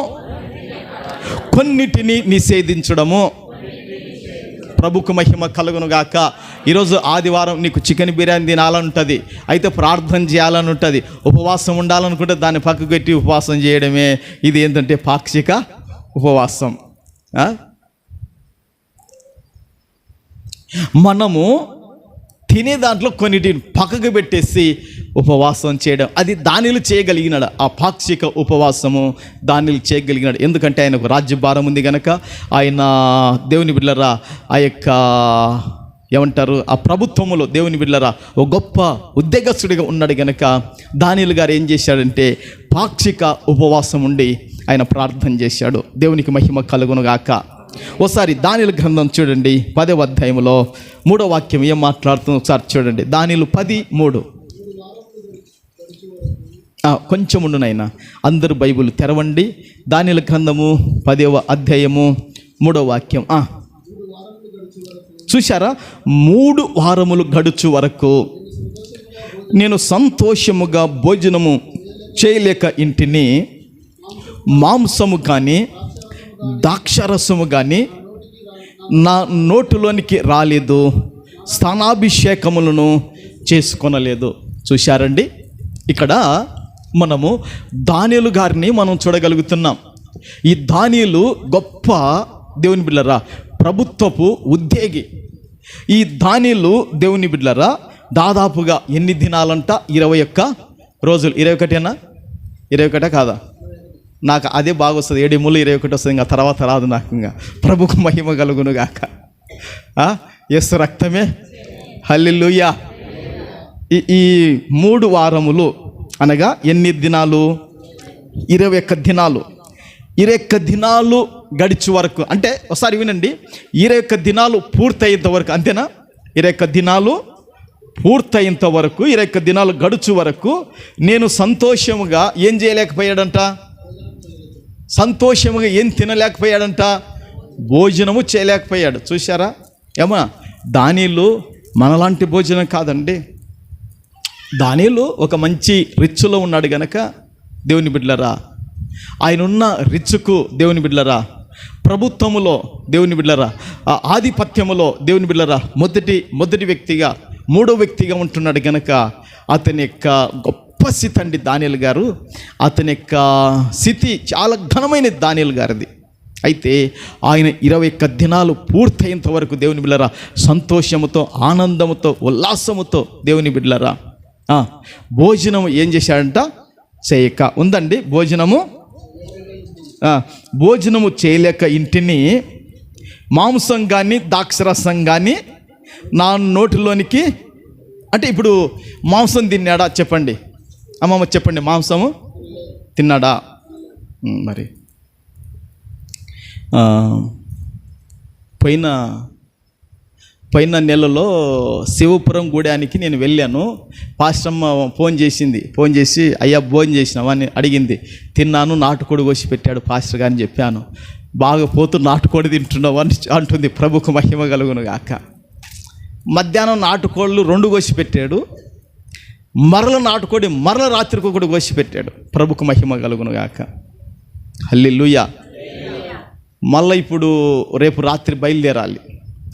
కొన్నిటిని నిషేధించడము. ప్రభుకు మహిమ కలుగును గాక. ఈరోజు ఆదివారం నీకు చికెన్ బిర్యానీ తినాలనుంటుంది, అయితే ప్రార్థన చేయాలని ఉంటుంది, ఉపవాసం ఉండాలనుకుంటే దాన్ని పక్కకు పెట్టి ఉపవాసం చేయడమే. ఇది ఏంటంటే పాక్షిక ఉపవాసం. మనము తినే దాంట్లో కొన్నిటిని పక్కకు పెట్టేసి ఉపవాసం చేయడం, అది దానిలో చేయగలిగినాడు. ఆ పాక్షిక ఉపవాసము దానిలో చేయగలిగినాడు. ఎందుకంటే ఆయనకు రాజ్యభారం ఉంది కనుక, ఆయన దేవుని బిడ్డలారా ఆ యొక్క ఏమంటారు ఆ ప్రభుత్వములో దేవుని బిడ్డలారా ఒక గొప్ప ఉద్యోగస్తుడిగా ఉన్నాడు కనుక దానియేలు గారు ఏం చేశాడంటే పాక్షిక ఉపవాసం ఉండి ఆయన ప్రార్థన చేశాడు. దేవునికి మహిమ కలుగును గాక. ఒకసారి దానియేలు గ్రంథం చూడండి, 10వ అధ్యాయంలో 3వ వాక్యం ఏం మాట్లాడుతుందో ఒకసారి చూడండి. దానియేలు 10:3. కొంచెం ఉండు నాయన, అందరూ బైబిల్ తెరవండి. దానియేలు గ్రంథము 10వ అధ్యాయము 3వ వాక్యం. చూశారా? 3 వారములు గడుచు వరకు నేను సంతోషముగా భోజనము చేయలేక ఇంటిని, మాంసము కానీ ద్రాక్షరసము కానీ నా నోటులోనికి రాలేదు, స్థానాభిషేకములను చేసుకొనలేదు. చూశారండి, ఇక్కడ మనము దానియేలు గారిని మనం చూడగలుగుతున్నాం. ఈ దానియేలు గొప్ప దేవుని బిడ్డలారా ప్రభుత్వపు ఉద్యోగి. ఈ దానియేలు దేవుని బిడ్డలారా దాదాపుగా ఎన్ని దినాలంట? 21 రోజులు. 21 21 కాదా? నాకు అదే బాగా వస్తుంది. 7 మూలు 21 వస్తుంది, ఇంకా తర్వాత రాదు నాకు. ఇంకా ప్రభుకు మహిమ కలుగును గాక. యేసు రక్తమే హల్లెలూయా. ఈ 3 వారములు అనగా ఎన్ని దినాలు? 21 దినాలు. 21 దినాలు గడిచే వరకు, అంటే ఒకసారి వినండి, 21 దినాలు పూర్తయ్యేంత వరకు, అంతేనా? 21 దినాలు పూర్తయ్యేంత వరకు, 21 దినాలు గడుచు వరకు నేను సంతోషముగా ఏం చేయలేకపోయాడంట? సంతోషముగా ఏం తినలేకపోయాడంట? భోజనము చేయలేకపోయాడు. చూశారా ఏమా, దానియేలు మనలాంటి భోజనం కాదండి. దానియేలు ఒక మంచి రిచ్లో ఉన్నాడు గనక దేవుని బిడ్డలారా, ఆయన ఉన్న రిచ్కు దేవుని బిడ్డలారా, ప్రభుత్వములో దేవుని బిడ్డలారా, ఆధిపత్యములో దేవుని బిడ్డలారా మొదటి వ్యక్తిగా, మూడో వ్యక్తిగా ఉంటున్నాడు గనక అతని యొక్క గొప్ప స్థితి అండి దానియేలు గారు. అతని యొక్క స్థితి చాలా ఘనమైన దానియేలు గారిది. అయితే ఆయన 21 దినాలు పూర్తయ్యేంత వరకు దేవుని బిడ్డలారా సంతోషముతో, ఆనందముతో, ఉల్లాసముతో దేవుని బిడ్డలారా భోజనం ఏం చేశాడంట? చేయక ఉందండి. భోజనము చేయలేక ఇంటిని మాంసం కానీ ద్రాక్షరసం కానీ నా నోటిలోనికి, అంటే ఇప్పుడు మాంసం తిన్నాడా చెప్పండి అమ్మమ్మ, చెప్పండి, మాంసము తిన్నాడా? మరి పోయిన నెలలో శివపురం గూడానికి నేను వెళ్ళాను. పాస్టమ్మ ఫోన్ చేసి అయ్యా భోజనం చేసినావా అని అడిగింది. తిన్నాను, నాటుకోడి కోసి పెట్టాడు పాస్టర్ గారు అని చెప్పాను. బాగా పోతూ నాటుకోడి తింటున్నావు అని అంటుంది. ప్రభుకు మహిమ కలుగును గాక. మధ్యాహ్నం నాటుకోళ్ళు 2 కోసి పెట్టాడు, నాటుకోడి రాత్రికి ఒకటి కోసి పెట్టాడు. ప్రభుకు మహిమ కలుగును గాక. హల్లెలూయా. మళ్ళీ ఇప్పుడు రేపు రాత్రి బయలుదేరాలి.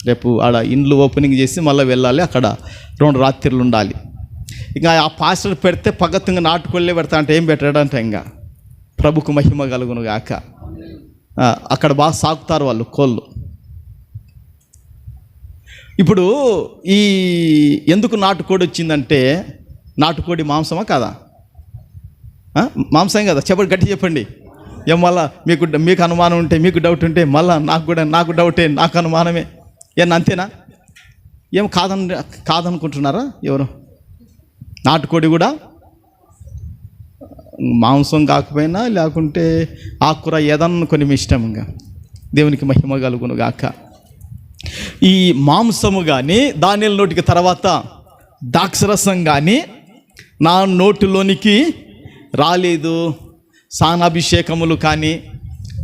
రేపు ఆడ ఇండ్లు ఓపెనింగ్ చేసి మళ్ళీ వెళ్ళాలి. అక్కడ 2 రాత్రులు ఉండాలి. ఇంకా ఆ పాస్టర్ పెడితే పగత్తుగా నాటుకోళ్ళే పెడతా అంటే ఏం పెట్టాడంటే ఇంకా ప్రభుకు మహిమ కలుగును గాక. అక్కడ బాగా సాగుతారు వాళ్ళు కోళ్ళు. ఇప్పుడు ఈ ఎందుకు నాటుకోడి వచ్చిందంటే, నాటుకోడి మాంసమా కాదా? మాంసం కదా, చెప్పండి, గట్టి చెప్పండి. ఏం మళ్ళా మీకు అనుమానం ఉంటే, మీకు డౌట్ ఉంటే మళ్ళా నాకు డౌటే, నాకు అనుమానమే. అంతేనా? ఏం కాదనుకుంటున్నారా ఎవరు? నాటుకోడి కూడా మాంసం కాకపోయినా లేకుంటే ఆకుకూర ఏదన్నా కొన్ని ఇష్టంగా దేవునికి మహిమ కలుగును గాక. ఈ మాంసము కానీ దానియేలు నోటికి తర్వాత ద్రాక్షరసం కానీ నా నోటిలోనికి రాలేదు. సానాభిషేకములు కానీ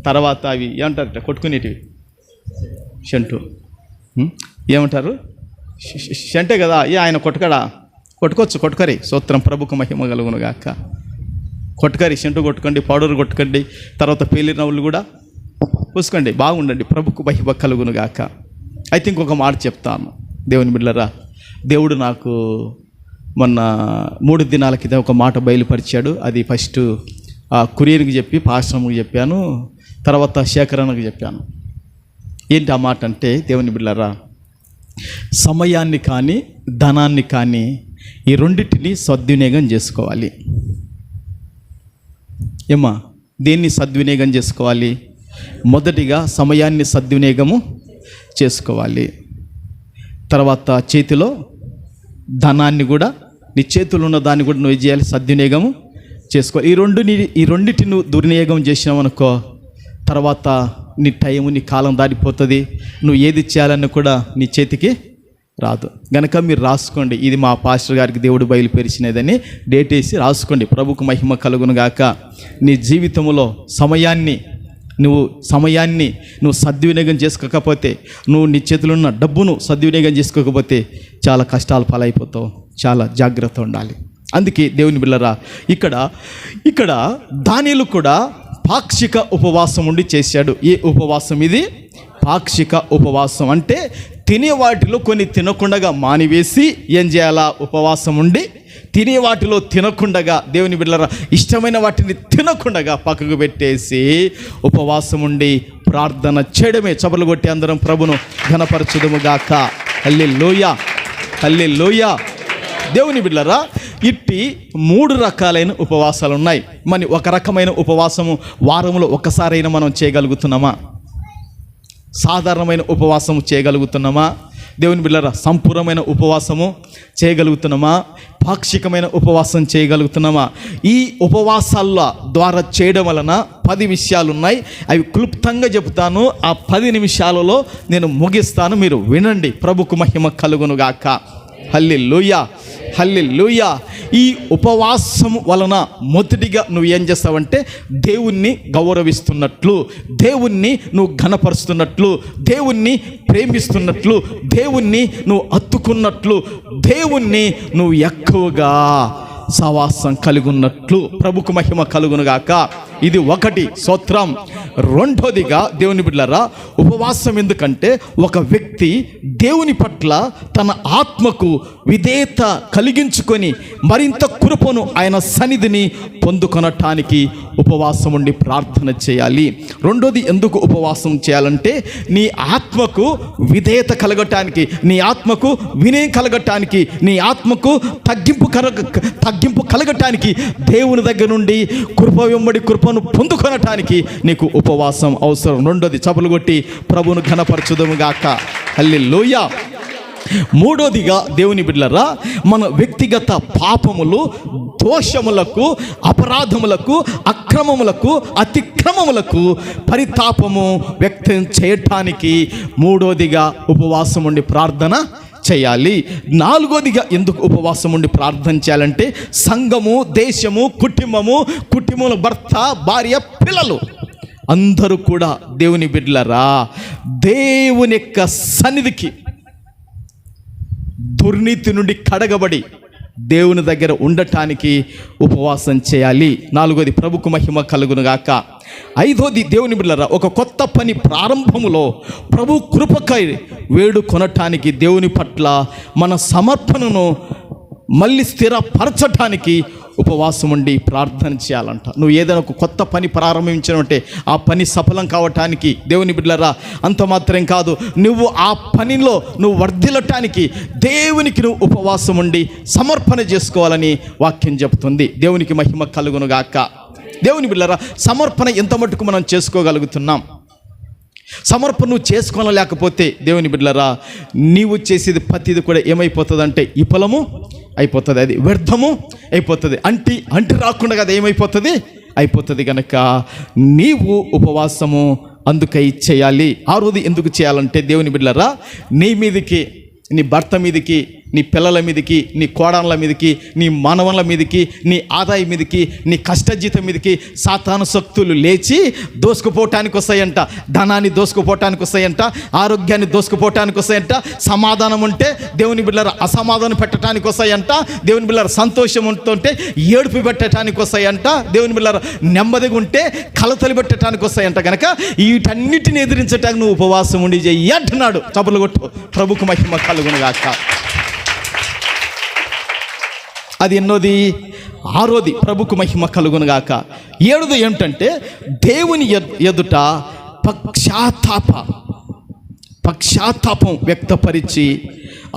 తర్వాత అవి ఏమంటారట కొట్టుకునేటివి, షంటు ఏమంటారు, షంటే కదా. ఆయన కొట్టుకోరి. స్తోత్రం, ప్రభుకు మహిమ కలుగును గాక. కొట్టుకరి, షంటు కొట్టుకోండి, పౌడర్ కొట్టుకోండి, తర్వాత పేలి నవ్వులు కూడా పూసుకోండి, బాగుండండి. ప్రభుకు మహిమ కలుగును గాక. అయితే ఇంకొక మాట చెప్తాను దేవుని బిడ్డలారా. దేవుడు నాకు మొన్న 3 దినాల కింద ఒక మాట బయలుపరిచాడు. అది ఫస్ట్ కురియర్కి చెప్పి పాశ్రమకి చెప్పాను, తర్వాత శేఖరణకు చెప్పాను. ఏంటి ఆ మాట అంటే, దేవుని బిడ్డలారా, సమయాన్ని కానీ ధనాన్ని కానీ ఈ రెండింటిని సద్వినియోగం చేసుకోవాలి. ఏమా, దేన్ని సద్వినియోగం చేసుకోవాలి? మొదటిగా సమయాన్ని సద్వినియోగము చేసుకోవాలి. తర్వాత చేతిలో ధనాన్ని కూడా, నీ చేతులు ఉన్న దాన్ని కూడా నువ్వు చేయాలి, సద్వినియోగము చేసుకోవాలి. ఈ రెండింటిని నువ్వు దుర్వినియోగం చేసినావనుకో, తర్వాత నీ టైము, నీ కాలం దాటిపోతుంది. నువ్వు ఏది చేయాలన్నా కూడా నీ చేతికి రాదు. గనక మీరు రాసుకోండి, ఇది మా పాస్టర్ గారికి దేవుడు బయలుపరిచినదని డేట్ వేసి రాసుకోండి. ప్రభుకు మహిమ కలుగును గాక. నీ జీవితంలో సమయాన్ని నువ్వు సద్వినియోగం చేసుకోకపోతే, నువ్వు నీ చేతిలో ఉన్న డబ్బును సద్వినియోగం చేసుకోకపోతే చాలా కష్టాలు పాలైపోతావు. చాలా జాగ్రత్త ఉండాలి. అందుకే దేవుని బిడ్డలారా, ఇక్కడ దానియేలు కూడా పాక్షిక ఉపవాసం ఉండి చేశాడు. ఏ ఉపవాసం ఇది? పాక్షిక ఉపవాసం. అంటే తినే వాటిలో కొన్ని తినకుండా మానివేసి ఏం చేయాలా? ఉపవాసం ఉండి తినే వాటిలో తినకుండగా, దేవుని బిడ్డలారా, ఇష్టమైన వాటిని తినకుండగా పక్కకు పెట్టేసి ఉపవాసం ఉండి ప్రార్థన చేయడమే. చపలు కొట్టి అందరం ప్రభును ఘనపరచుదుము గాక. హల్లెలూయా, హల్లెలూయా. దేవుని బిడ్డలారా, ఇట్టి 3 రకాలైన ఉపవాసాలు ఉన్నాయి. మరి ఒక రకమైన ఉపవాసము వారంలో ఒక్కసారైనా మనం చేయగలుగుతున్నామా? సాధారణమైన ఉపవాసము చేయగలుగుతున్నామా? దేవుని బిడ్డలారా, సంపూర్ణమైన ఉపవాసము చేయగలుగుతున్నామా? పాక్షికమైన ఉపవాసం చేయగలుగుతున్నామా? ఈ ఉపవాసాల ద్వారా చేయడం వలన 10 విషయాలు ఉన్నాయి. అవి క్లుప్తంగా చెబుతాను. ఆ 10 నిమిషాలలో నేను ముగిస్తాను, మీరు వినండి. ప్రభుకు మహిమ కలుగును గాక. హల్లెలూయా. హల్లెలూయా. ఈ ఉపవాసం వలన మొదటిగా నువ్వు ఏం చేస్తావంటే దేవుణ్ణి గౌరవిస్తున్నట్లు, దేవుణ్ణి నువ్వు ఘనపరుస్తున్నట్లు, దేవుణ్ణి ప్రేమిస్తున్నట్లు, దేవుణ్ణి నువ్వు హత్తుకున్నట్లు, దేవుణ్ణి నువ్వు ఎక్కువగా సవాసం కలిగి ఉన్నట్లు. ప్రభుకు మహిమ కలుగునుగాక. ఇది ఒకటి. స్తోత్రం. రెండోదిగా దేవుని బిడ్డలారా, ఉపవాసం ఎందుకంటే ఒక వ్యక్తి దేవుని పట్ల తన ఆత్మకు విధేయత కలిగించుకొని మరింత కృపను ఆయన సన్నిధిని పొందుకొనటానికి ఉపవాసం ఉండి ప్రార్థన చేయాలి. రెండోది ఎందుకు ఉపవాసం చేయాలంటే నీ ఆత్మకు విధేయత కలగటానికి, నీ ఆత్మకు వినయం కలగటానికి, నీ ఆత్మకు తగ్గింపు కలగటానికి, దేవుని దగ్గర నుండి కృప వెంబడి కృపను పొందుకొనటానికి నీకు ఉపవాసం అవసరం. రెండోది చపలు కొట్టి ప్రభువును ఘనపరచుదము గాక. హల్లెలూయా. మూడోదిగా దేవుని బిడ్డలారా, మన వ్యక్తిగత పాపములు, దోషములకు, అపరాధములకు, అక్రమములకు, అతిక్రమములకు పరితాపము వ్యక్తం చేయటానికి మూడోదిగా ఉపవాసం ఉండి ప్రార్థన చేయాలి. నాలుగోదిగా ఎందుకు ఉపవాసం ఉండి ప్రార్థన చేయాలంటే సంఘము, దేశము, కుటుంబముల భర్త, భార్య, పిల్లలు అందరూ కూడా దేవుని బిడ్డలారా దేవుని యొక్క సన్నిధికి దుర్నీతి నుండి కడగబడి దేవుని దగ్గర ఉండటానికి ఉపవాసం చేయాలి. నాలుగోది ప్రభుకు మహిమ కలుగునుగాక. ఐదోది దేవుని బిడ్డలారా, ఒక కొత్త పని ప్రారంభములో ప్రభు కృపకై వేడుకొనటానికి, దేవుని పట్ల మన సమర్పణను మళ్ళీ స్థిరపరచటానికి ఉపవాసం ఉండి ప్రార్థన చేయాలంట. నువ్వు ఏదైనా ఒక కొత్త పని ప్రారంభించాలంటే ఆ పని సఫలం కావటానికి దేవుని బిడ్డలారా, అంత మాత్రం కాదు, నువ్వు ఆ పనిలో నువ్వు వర్ధిల్లటానికి దేవునికి నువ్వు ఉపవాసం ఉండి సమర్పణ చేసుకోవాలని వాక్యం చెబుతుంది. దేవునికి మహిమ కలుగునుగాక. దేవుని బిడ్డలారా, సమర్పణ ఎంత మటుకు మనం చేసుకోగలుగుతున్నాం? సమర్పణ నువ్వు చేసుకోలేకపోతే దేవుని బిడ్డలారా, నీవు చేసేది ప్రతిది కూడా ఏమైపోతుంది అంటే విఫలము అయిపోతుంది, అది వ్యర్థము అయిపోతుంది, అంటి రాకుండా కదా ఏమైపోతుంది అయిపోతుంది. కనుక నీవు ఉపవాసము అందుకై చేయాలి. ఆ రోజు ఎందుకు చేయాలంటే దేవుని బిడ్డలారా, నీ మీదకి, నీ భర్త మీదకి, నీ పిల్లల మీదకి, నీ కోడళ్ళ మీదకి, నీ మానవుల మీదకి, నీ ఆదాయం మీదకి, నీ కష్టజీతం మీదకి సాతాను శక్తులు లేచి దోసుకుపోవటానికి వస్తాయంట. ధనాన్ని దోసుకుపోవటానికి వస్తాయంట, ఆరోగ్యాన్ని దోసుకుపోవటానికి వస్తాయంట. సమాధానం ఉంటే దేవుని బిడ్డలారా అసమాధానం పెట్టడానికి వస్తాయంట. దేవుని బిడ్డలారా సంతోషం ఉంటుంటే ఏడుపు పెట్టడానికి వస్తాయంట. దేవుని బిడ్డలారా నెమ్మదిగా ఉంటే కలతలు పెట్టడానికి వస్తాయంట. కనుక వీటన్నిటిని ఎదిరించడానికి నువ్వు ఉపవాసం ఉండి చెయ్యి అంటున్నాడు. చపలు కొట్టు. ప్రభుకు మహిమ కలుగునుగాక. అది ఎన్నోది? ఆరోది. ప్రభుకు మహిమ కలుగునుగాక. ఏడోది ఏమిటంటే దేవుని ఎదుట పక్షాతాపం వ్యక్తపరిచి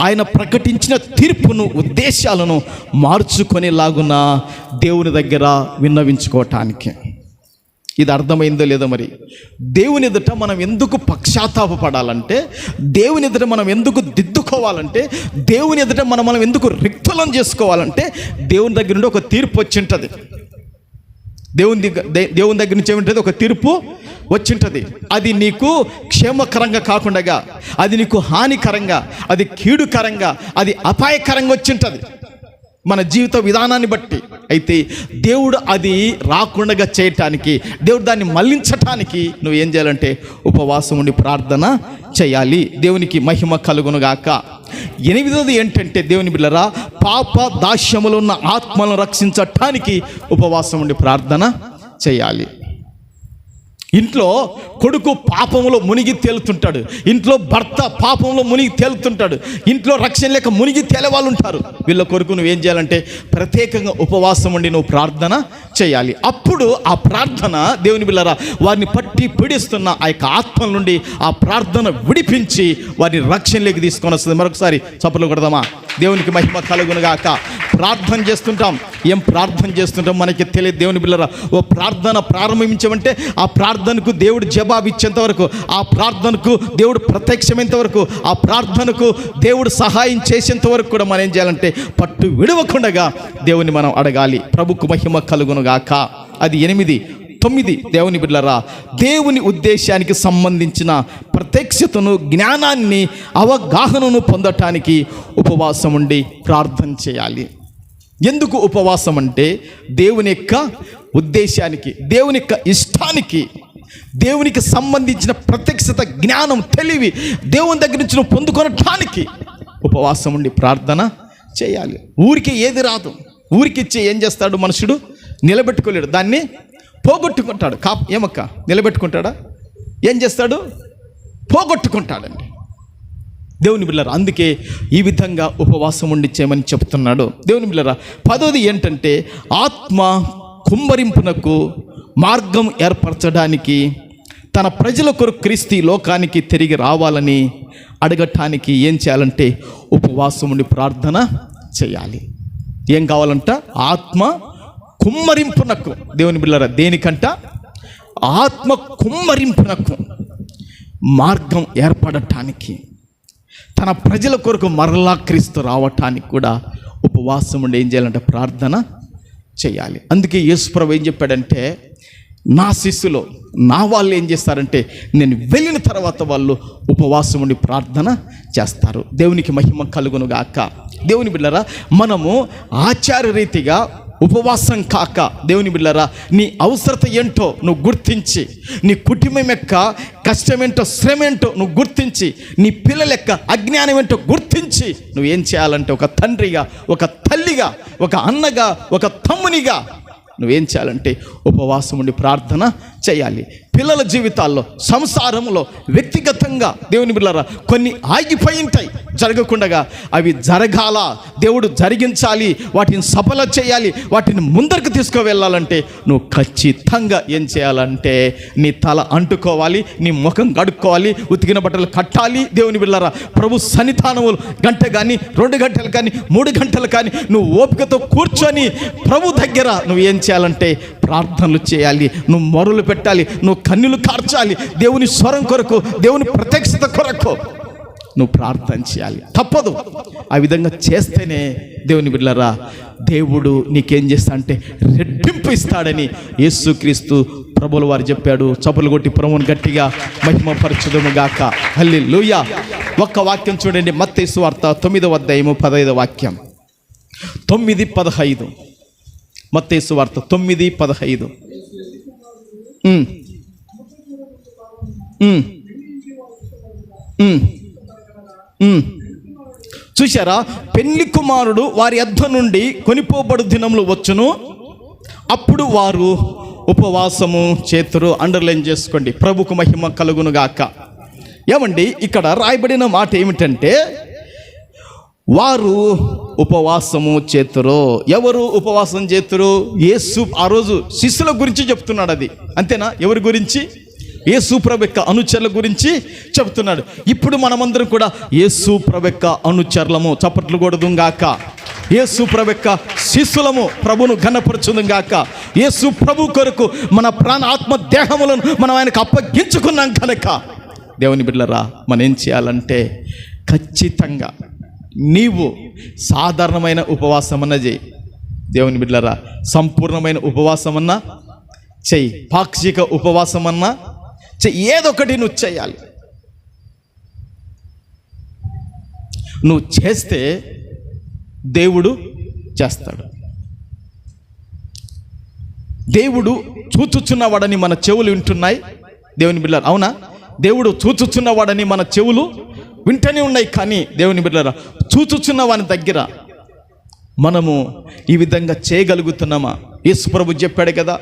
ఆయన ప్రకటించిన తీర్పును, ఉద్దేశాలను మార్చుకునేలాగున దేవుని దగ్గర విన్నవించుకోవటానికి. ఇది అర్థమైందో లేదో మరి? దేవుని ఎదుట మనం ఎందుకు పక్షాతాపపడాలంటే, దేవుని ఎదుట మనం ఎందుకు దిద్దుకోవాలంటే, దేవుని ఎదుట మనం ఎందుకు రిక్తులం చేసుకోవాలంటే, దేవుని దగ్గర నుండి ఒక తీర్పు వచ్చింటుంది. దేవుని దగ్గర నుంచి ఏమిటది? ఒక తీర్పు వచ్చింటుంది. అది నీకు క్షేమకరంగా కాకుండా, అది నీకు హానికరంగా, అది కీడుకరంగా, అది అపాయకరంగా వచ్చింటుంది మన జీవిత విధానాన్ని బట్టి. అయితే దేవుడు అది రాకుండా చేయటానికి, దేవుడు దాన్ని మళ్లించటానికి నువ్వు ఏం చేయాలంటే ఉపవాసం ఉండి ప్రార్థన చేయాలి. దేవునికి మహిమ కలుగునుగాక. ఎనిమిదోది ఏంటంటే దేవుని బిడ్డలారా, పాప దాస్యములో ఉన్న ఆత్మలను రక్షించటానికి ఉపవాసం ఉండి ప్రార్థన చేయాలి. ఇంట్లో కొడుకు పాపంలో మునిగి తేలుతుంటాడు, ఇంట్లో భర్త పాపంలో మునిగి తేలుతుంటాడు, ఇంట్లో రక్షణ లేక మునిగి తేలే వాళ్ళు ఉంటారు. వీళ్ళ కొరకు నువ్వేం చేయాలంటే ప్రత్యేకంగా ఉపవాసం ఉండి నువ్వు ప్రార్థన చేయాలి. అప్పుడు ఆ ప్రార్థన దేవుని బిడ్డలారా వారిని పట్టి పీడిస్తున్న ఆ యొక్క ఆత్మల నుండి ఆ ప్రార్థన విడిపించి వారిని రక్షణలోకి తీసుకొని వస్తుంది. మరొకసారి చప్పట్లు కొడదామా? దేవునికి మహిమ కలుగునుగాక. ప్రార్థన చేస్తుంటాం, ఏం ప్రార్థన చేస్తుంటాం మనకి తెలియదు. దేవుని బిడ్డలారా, ఓ ప్రార్థన ప్రారంభించమంటే ఆ ప్రార్థనకు దేవుడు జవాబు ఇచ్చేంత వరకు, ఆ ప్రార్థనకు దేవుడు ప్రత్యక్షమైనంత వరకు, ఆ ప్రార్థనకు దేవుడు సహాయం చేసేంత వరకు కూడా మనం ఏం చేయాలంటే పట్టు విడవకుండగా దేవుని మనం అడగాలి. ప్రభుకు మహిమ కలుగునుగాక. అది 8. 9 దేవుని బిడ్డలారా, దేవుని ఉద్దేశానికి సంబంధించిన ప్రత్యక్షతను, జ్ఞానాన్ని, అవగాహనను పొందటానికి ఉపవాసం ఉండి ప్రార్థన చేయాలి. ఎందుకు ఉపవాసం అంటే దేవుని యొక్క ఉద్దేశానికి, దేవుని యొక్క ఇష్టానికి, దేవునికి సంబంధించిన ప్రత్యక్షత, జ్ఞానం, తెలివి దేవుని దగ్గర నుంచి నువ్వు పొందుకొనటానికి ఉపవాసం ఉండి ప్రార్థన చేయాలి. ఊరికి ఏది రాదు. ఊరికిచ్చి ఏం చేస్తాడు మనుషుడు? నిలబెట్టుకోలేడు, దాన్ని పోగొట్టుకుంటాడు. ఏమక్క నిలబెట్టుకుంటాడా? ఏం చేస్తాడు? పోగొట్టుకుంటాడండి. దేవుని బిడ్డలారా, అందుకే ఈ విధంగా ఉపవాసం ఉండి చేయమని చెప్తున్నాడు దేవుని బిడ్డలారా. 10ది ఏంటంటే ఆత్మ కుమ్మరింపునకు మార్గం ఏర్పరచడానికి, తన ప్రజల కొరకు క్రీస్తు లోకానికి తిరిగి రావాలని అడగటానికి ఏం చేయాలంటే ఉపవాసం ఉండి ప్రార్థన చేయాలి. ఏం కావాలంట? ఆత్మ కుమ్మరింపునకు. దేవుని బిడ్డలారా, దేనికంట? ఆత్మ కుమ్మరింపునకు మార్గం ఏర్పడటానికి, తన ప్రజల కొరకు మరలా క్రీస్తు రావటానికి కూడా ఉపవాసం ఉండి ఏం చేయాలంటే ప్రార్థన చేయాలి. అందుకే యేసుప్రభు ఏం చెప్పాడంటే, నా శిష్యులు, నా వాళ్ళు ఏం చేస్తారంటే నేను వెళ్ళిన తర్వాత వాళ్ళు ఉపవాసం ఉండి ప్రార్థన చేస్తారు. దేవునికి మహిమ కలుగును గాక. దేవుని బిడ్డలారా, మనము ఆచార రీతిగా ఉపవాసం కాక, దేవుని బిడ్డలారా, నీ అవసరత ఏంటో నువ్వు గుర్తించి, నీ కుటుంబం యొక్క కష్టమేంటో, శ్రమేంటో నువ్వు గుర్తించి, నీ పిల్లల యొక్క అజ్ఞానం ఏంటో గుర్తించి నువ్వేం చేయాలంటే ఒక తండ్రిగా, ఒక తల్లిగా, ఒక అన్నగా, ఒక తమ్మునిగా నువ్వేం చేయాలంటే ఉపవాసం ఉండి ప్రార్థన చేయాలి. పిల్లల జీవితాల్లో, సంసారంలో, వ్యక్తిగతంగా దేవుని బిడ్డలారా కొన్ని ఆగిపోయి ఉంటాయి, జరగకుండా అవి జరగాల, దేవుడు జరిగించాలి, వాటిని సఫలం చేయాలి, వాటిని ముందరికి తీసుకువెళ్ళాలంటే నువ్వు ఖచ్చితంగా ఏం చేయాలంటే నీ తల అంటుకోవాలి, నీ ముఖం కడుక్కోవాలి, ఉతికిన బట్టలు కట్టాలి. దేవుని బిడ్డలారా, ప్రభు సన్నిధానములు గంట కానీ, 2 గంటలు కానీ, 3 గంటలు కానీ నువ్వు ఓపికతో కూర్చొని ప్రభు దగ్గర నువ్వు ఏం చేయాలంటే ప్రార్థనలు చేయాలి, నువ్వు మొరలు పెట్టాలి, నువ్వు కన్నులు కార్చాలి. దేవుని స్వరం కొరకు, దేవుని ప్రత్యక్షత కొరకు నువ్వు ప్రార్థన చేయాలి, తప్పదు. ఆ విధంగా చేస్తేనే దేవుని బిడ్డలారా దేవుడు నీకేం చేస్తా అంటే రెట్టింపు ఇస్తాడని యేసుక్రీస్తు ప్రభువుల వారు చెప్పాడు. చప్పులు కొట్టి ప్రభువుని గట్టిగా మహిమపరచుదుము గాక. హల్లెలూయా. ఒక్క వాక్యం చూడండి, మత్తయి సువార్త 9వ అధ్యాయము 15వ వాక్యం. 9:15. మత్తయి సువార్త 9:15. చూశారా? పెళ్లి కుమారుడు వారి యొద్ద నుండి కొనిపోబడు దినములు వచ్చును, అప్పుడు వారు ఉపవాసము చేతురు. అండర్లైన్ చేసుకోండి. ప్రభుకు మహిమ కలుగును గాక. ఏమండి, ఇక్కడ రాయబడిన మాట ఏమిటంటే వారు ఉపవాసము చేతురు. ఎవరు ఉపవాసం చేతురు? యేసు ఆ రోజు శిష్యుల గురించి చెప్తున్నాడు. అది అంతేనా? ఎవరి గురించి? యేసు ప్రభు యొక్క అనుచరుల గురించి చెప్తున్నాడు. ఇప్పుడు మనమందరం కూడా యేసు ప్రభు యొక్క అనుచరులము. చప్పట్లు కొడుదుంగాక. యేసు ప్రభు యొక్క శిష్యులము. ప్రభును ఘనపరచుదుంగాక. యేసు ప్రభు కొరకు మన ప్రాణ, ఆత్మ, దేహములను మనం ఆయనకు అప్పగించుకున్నాం కనుక దేవుని బిడ్డలారా, మనం ఏం చేయాలంటే ఖచ్చితంగా నీవు సాధారణమైన ఉపవాసమన్నా చేయి, దేవుని బిడ్డలారా సంపూర్ణమైన ఉపవాసమన్నా చెయ్యి, పాక్షిక ఉపవాసమన్నా చెయ్యి, ఏదొకటి నువ్వు చేయాలి. నువ్వు చేస్తే దేవుడు చేస్తాడు. దేవుడు చూచుచున్నవాడని మన చెవులు వింటున్నాయి. దేవుని బిడ్డలారా, అవునా? దేవుడు చూచుచున్నవాడని మన చెవులు వింటనే ఉన్నాయి. కానీ దేవుని బిడ్డలారా, చూచుచున్న వాని దగ్గర మనము ఈ విధంగా చేయగలుగుతున్నామా? యేసు ప్రభు చెప్పాడు కదా,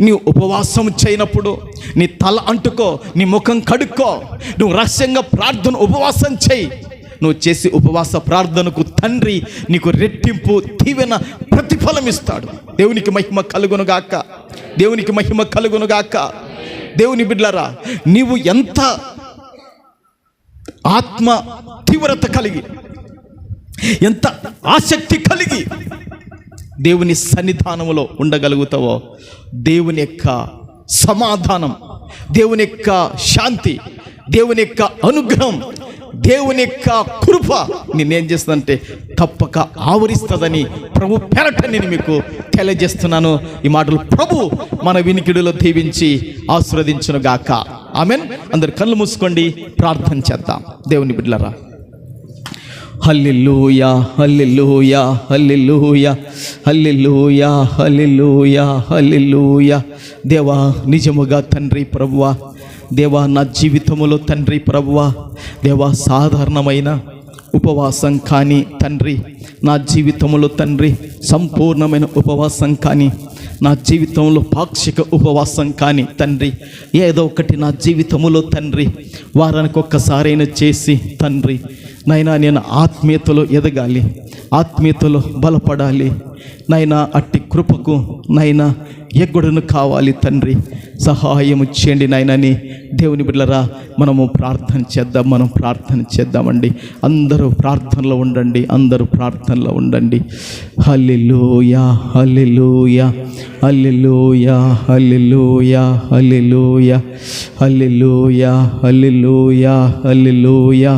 నీవు ఉపవాసం చేయనప్పుడు నీ తల అంటుకో, నీ ముఖం కడుక్కో, నువ్వు రహస్యంగా ప్రార్థన ఉపవాసం చేయి. నువ్వు చేసి ఉపవాస ప్రార్థనకు తండ్రి నీకు రెట్టింపు దీవెన ప్రతిఫలం ఇస్తాడు. దేవునికి మహిమ కలుగునుగాక. దేవునికి మహిమ కలుగునుగాక. దేవుని బిడ్డలారా, నీవు ఎంత ఆత్మ తీవ్రత కలిగి, ఎంత ఆసక్తి కలిగి దేవుని సన్నిధానములో ఉండగలుగుతావో, దేవుని యొక్క సమాధానం, దేవుని యొక్క శాంతి, దేవుని యొక్క అనుగ్రహం, దేవుని యొక్క కృప నేనేం చేస్తుందంటే తప్పక ఆవరిస్తుందని ప్రభు పేరట నేను మీకు తెలియజేస్తున్నాను. ఈ మాటలు ప్రభు మన వినికిడిలో దీవించి ఆశీర్వదించును గాక. ఆమెన్. అందరు కళ్ళు మూసుకోండి, ప్రార్థన చేద్దాం. దేవుని బిడ్డలారా, హల్లెలూయా హల్లెలూయా హల్లెలూయా హల్లెలూయా హల్లెలూయా హల్లెలూయా. దేవా, నిజముగా తండ్రి ప్రభువా, దేవా నా జీవితములో తండ్రి ప్రభువా, దేవా సాధారణమైన ఉపవాసం కానీ తండ్రి, నా జీవితంలో తండ్రి సంపూర్ణమైన ఉపవాసం కానీ, నా జీవితంలో పాక్షిక ఉపవాసం కానీ తండ్రి, ఏదో ఒకటి నా జీవితంలో తండ్రి వారానికి ఒక్కసారైనా చేసి తండ్రి నైనా నేను ఆత్మీయతలో ఎదగాలి, ఆత్మీయతలో బలపడాలి నైనా. అట్టి కృపకు నైనా ఎగుడును కావాలి తండ్రి, సహాయం చేయండి నాయనని దేవుని బిడ్డలారా మనము ప్రార్థన చేద్దాం. మనం ప్రార్థన చేద్దామండి. అందరూ ప్రార్థనలో ఉండండి, అందరూ ప్రార్థనలో ఉండండి. హల్లెలూయా హల్లెలూయా హల్లెలూయా హల్లెలూయా హల్లెలూయా హల్లెలూయా హల్లెలూయా హల్లెలూయా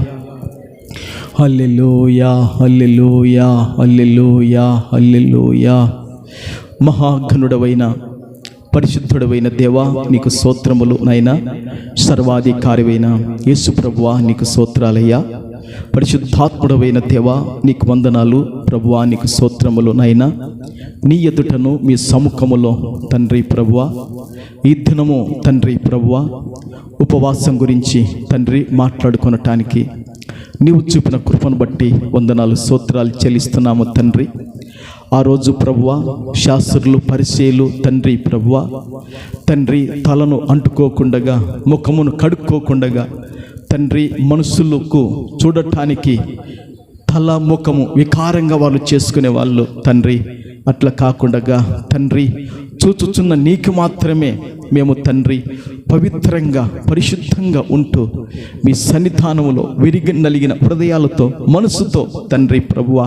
హల్లెలూయా హల్లెలూయా హల్లెలూయా హల్లెలూయా. మహాఘనుడవైన పరిశుద్ధుడవైన దేవా నీకు స్తోత్రములు నైనా. సర్వాధికారివైన యేసు ప్రభువా నీకు స్తోత్రాలయ్యా. పరిశుద్ధాత్ముడవైన దేవా నీకు వందనాలు ప్రభువా, నీకు స్తోత్రములు నైనా. నీ ఎదుటను మీ సముఖములో తండ్రి ప్రభువా ఈ దినము తండ్రి ప్రభువా ఉపవాసం గురించి తండ్రి మాట్లాడుకొనటానికి నీవు చూపిన కృపను బట్టి వందనాలు స్తోత్రాలు చెల్లిస్తున్నాము తండ్రి. ఆ రోజు ప్రభువా శాస్త్రులు పరిచయులు తండ్రి ప్రభువా తండ్రి తలను అంటుకోకుండగా ముఖమును కడుక్కోకుండగా తండ్రి మనుషులకు చూడటానికి తల ముఖము వికారంగా వాళ్ళు చేసుకునే వాళ్ళు తండ్రి. అట్లా కాకుండా తండ్రి చూచుచున్న నీకు మాత్రమే మేము తండ్రి పవిత్రంగా పరిశుద్ధంగా ఉంటూ మీ సన్నిధానములో విరిగి నలిగిన హృదయాలతో మనసుతో తండ్రి ప్రభువా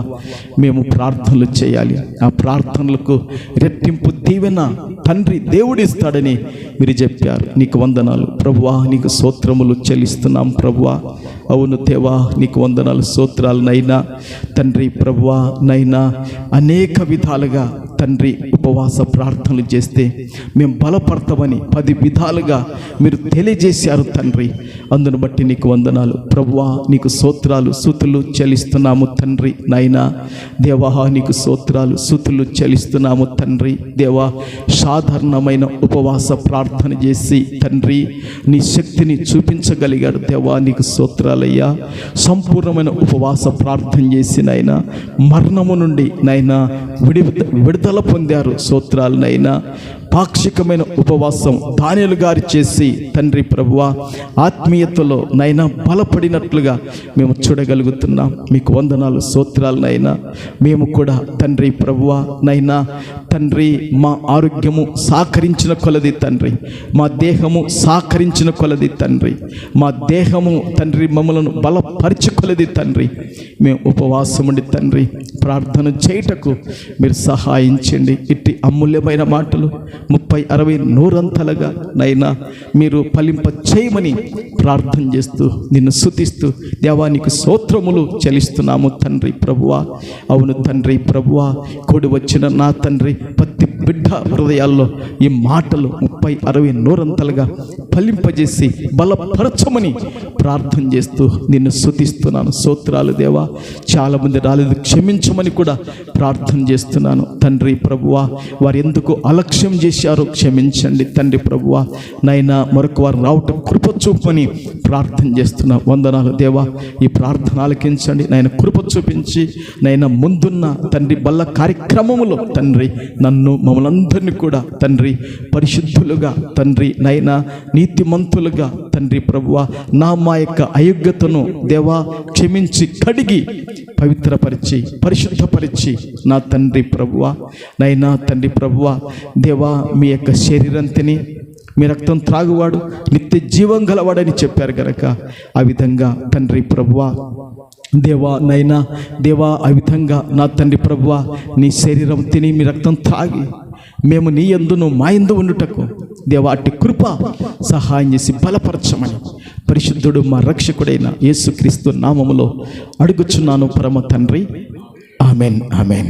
మేము ప్రార్థనలు చేయాలి. ఆ ప్రార్థనలకు రెట్టింపు దీవెన తండ్రి దేవుడిస్తాడని మీరు చెప్పారు. నీకు వందనాలు ప్రభువా, నీకు స్తోత్రములు చెల్లిస్తున్నాం ప్రభువా. అవును దేవా నీకు వందనాలు స్తోత్రాలు నైనా తండ్రి ప్రభువా నైనా. అనేక విధాలుగా తండ్రి ఉపవాస ప్రార్థనలు చేస్తే మేము బలపడతామని 10 విధాలుగా మీరు తెలియజేశారు తండ్రి. అందును బట్టి నీకు వందనాలు ప్రభువా, నీకు స్తోత్రాలు స్తుతులు చెల్లిస్తున్నాము తండ్రి నైనా. దేవా నీకు స్తోత్రాలు స్తుతులు చెల్లిస్తున్నాము తండ్రి. దేవా సాధారణమైన ఉపవాస ప్రార్థన చేసి తండ్రి నీ శక్తిని చూపించగలిగాడు దేవా, నీకు స్తోత్రాలయ్యా. సంపూర్ణమైన ఉపవాస ప్రార్థన చేసి నైనా మరణము నుండి నైనా విడుదల పొందారు. స్తోత్రాలు నైనా. పాక్షికమైన ఉపవాసం దానియేలు గారు చేసి తండ్రి ప్రభువా ఆత్మీయతలో నైనా బలపడినట్లుగా మేము చూడగలుగుతున్నాం. మీకు వందనాలు స్తోత్రాలు నైనా. మేము కూడా తండ్రి ప్రభువా నైనా తండ్రి మా ఆరోగ్యము సహకరించిన కొలది తండ్రి, మా దేహము సహకరించిన కొలది తండ్రి, మా దేహము తండ్రి మమ్మలను బలపరచుకొలది తండ్రి మేము ఉపవాసం ఉండి తండ్రి ప్రార్థన చేయుటకు మీరు సహాయించండి. ఇట్టి అమూల్యమైన మాటలు 30, 60, 100 నైనా మీరు ఫలింప చేయమని ప్రార్థన చేస్తూ నిన్ను స్తుతిస్తూ దేవానికి స్తోత్రములు చెల్లిస్తున్నాము తండ్రి ప్రభువా. అవును తండ్రి ప్రభువా, కూడి వచ్చిన నా తండ్రి ప్రతి బిడ్డ హృదయాల్లో ఈ మాటలు 30, 60, 100 ఫలింపజేసి బలపరచమని ప్రార్థన చేస్తూ నిన్ను స్తుతిస్తున్నాను. స్తోత్రాలు దేవా. చాలామంది రాలేదు, క్షమించమని కూడా ప్రార్థన చేస్తున్నాను తండ్రి ప్రభువా. వారు ఎందుకు అలక్ష్యం చేశారో క్షమించండి తండ్రి ప్రభువా నైనా. మరొక వారు రావటం కృప చూపమని ప్రార్థన చేస్తున్నా. వందనాలు దేవా. ఈ ప్రార్థన ఆలకించండి నాయన, కృప చూపించి నైనా ముందున్న తండ్రి బల్ల కార్యక్రమములో తండ్రి నన్ను మమ్మల్ని అందరినీ కూడా తండ్రి పరిశుద్ధులుగా తండ్రి నైనా నీతిమంతులుగా తండ్రి ప్రభువా నా మా యొక్క అయోగ్యతను దేవా క్షమించి కడిగి పవిత్రపరిచి పరిశుద్ధపరిచి నా తండ్రి ప్రభువా నైనా తండ్రి ప్రభువా దేవా మీ యొక్క శరీరం తిని మీ రక్తం త్రాగువాడు నిత్య జీవం గలవాడని చెప్పారు గనక ఆ విధంగా తండ్రి ప్రభువా దేవా నైనా దేవా ఆ విధంగా నా తండ్రి ప్రభువా నీ శరీరం తిని మీ రక్తం త్రాగి మేము నీ యందును మా యందు ఉండుటకు దేవా అట్టి కృప సహాయం చేసి బలపరచమని పరిశుద్ధుడు మా రక్షకుడైన యేసుక్రీస్తు నామములో అడుగుచున్నాను పరమ తండ్రి. Amen, amen.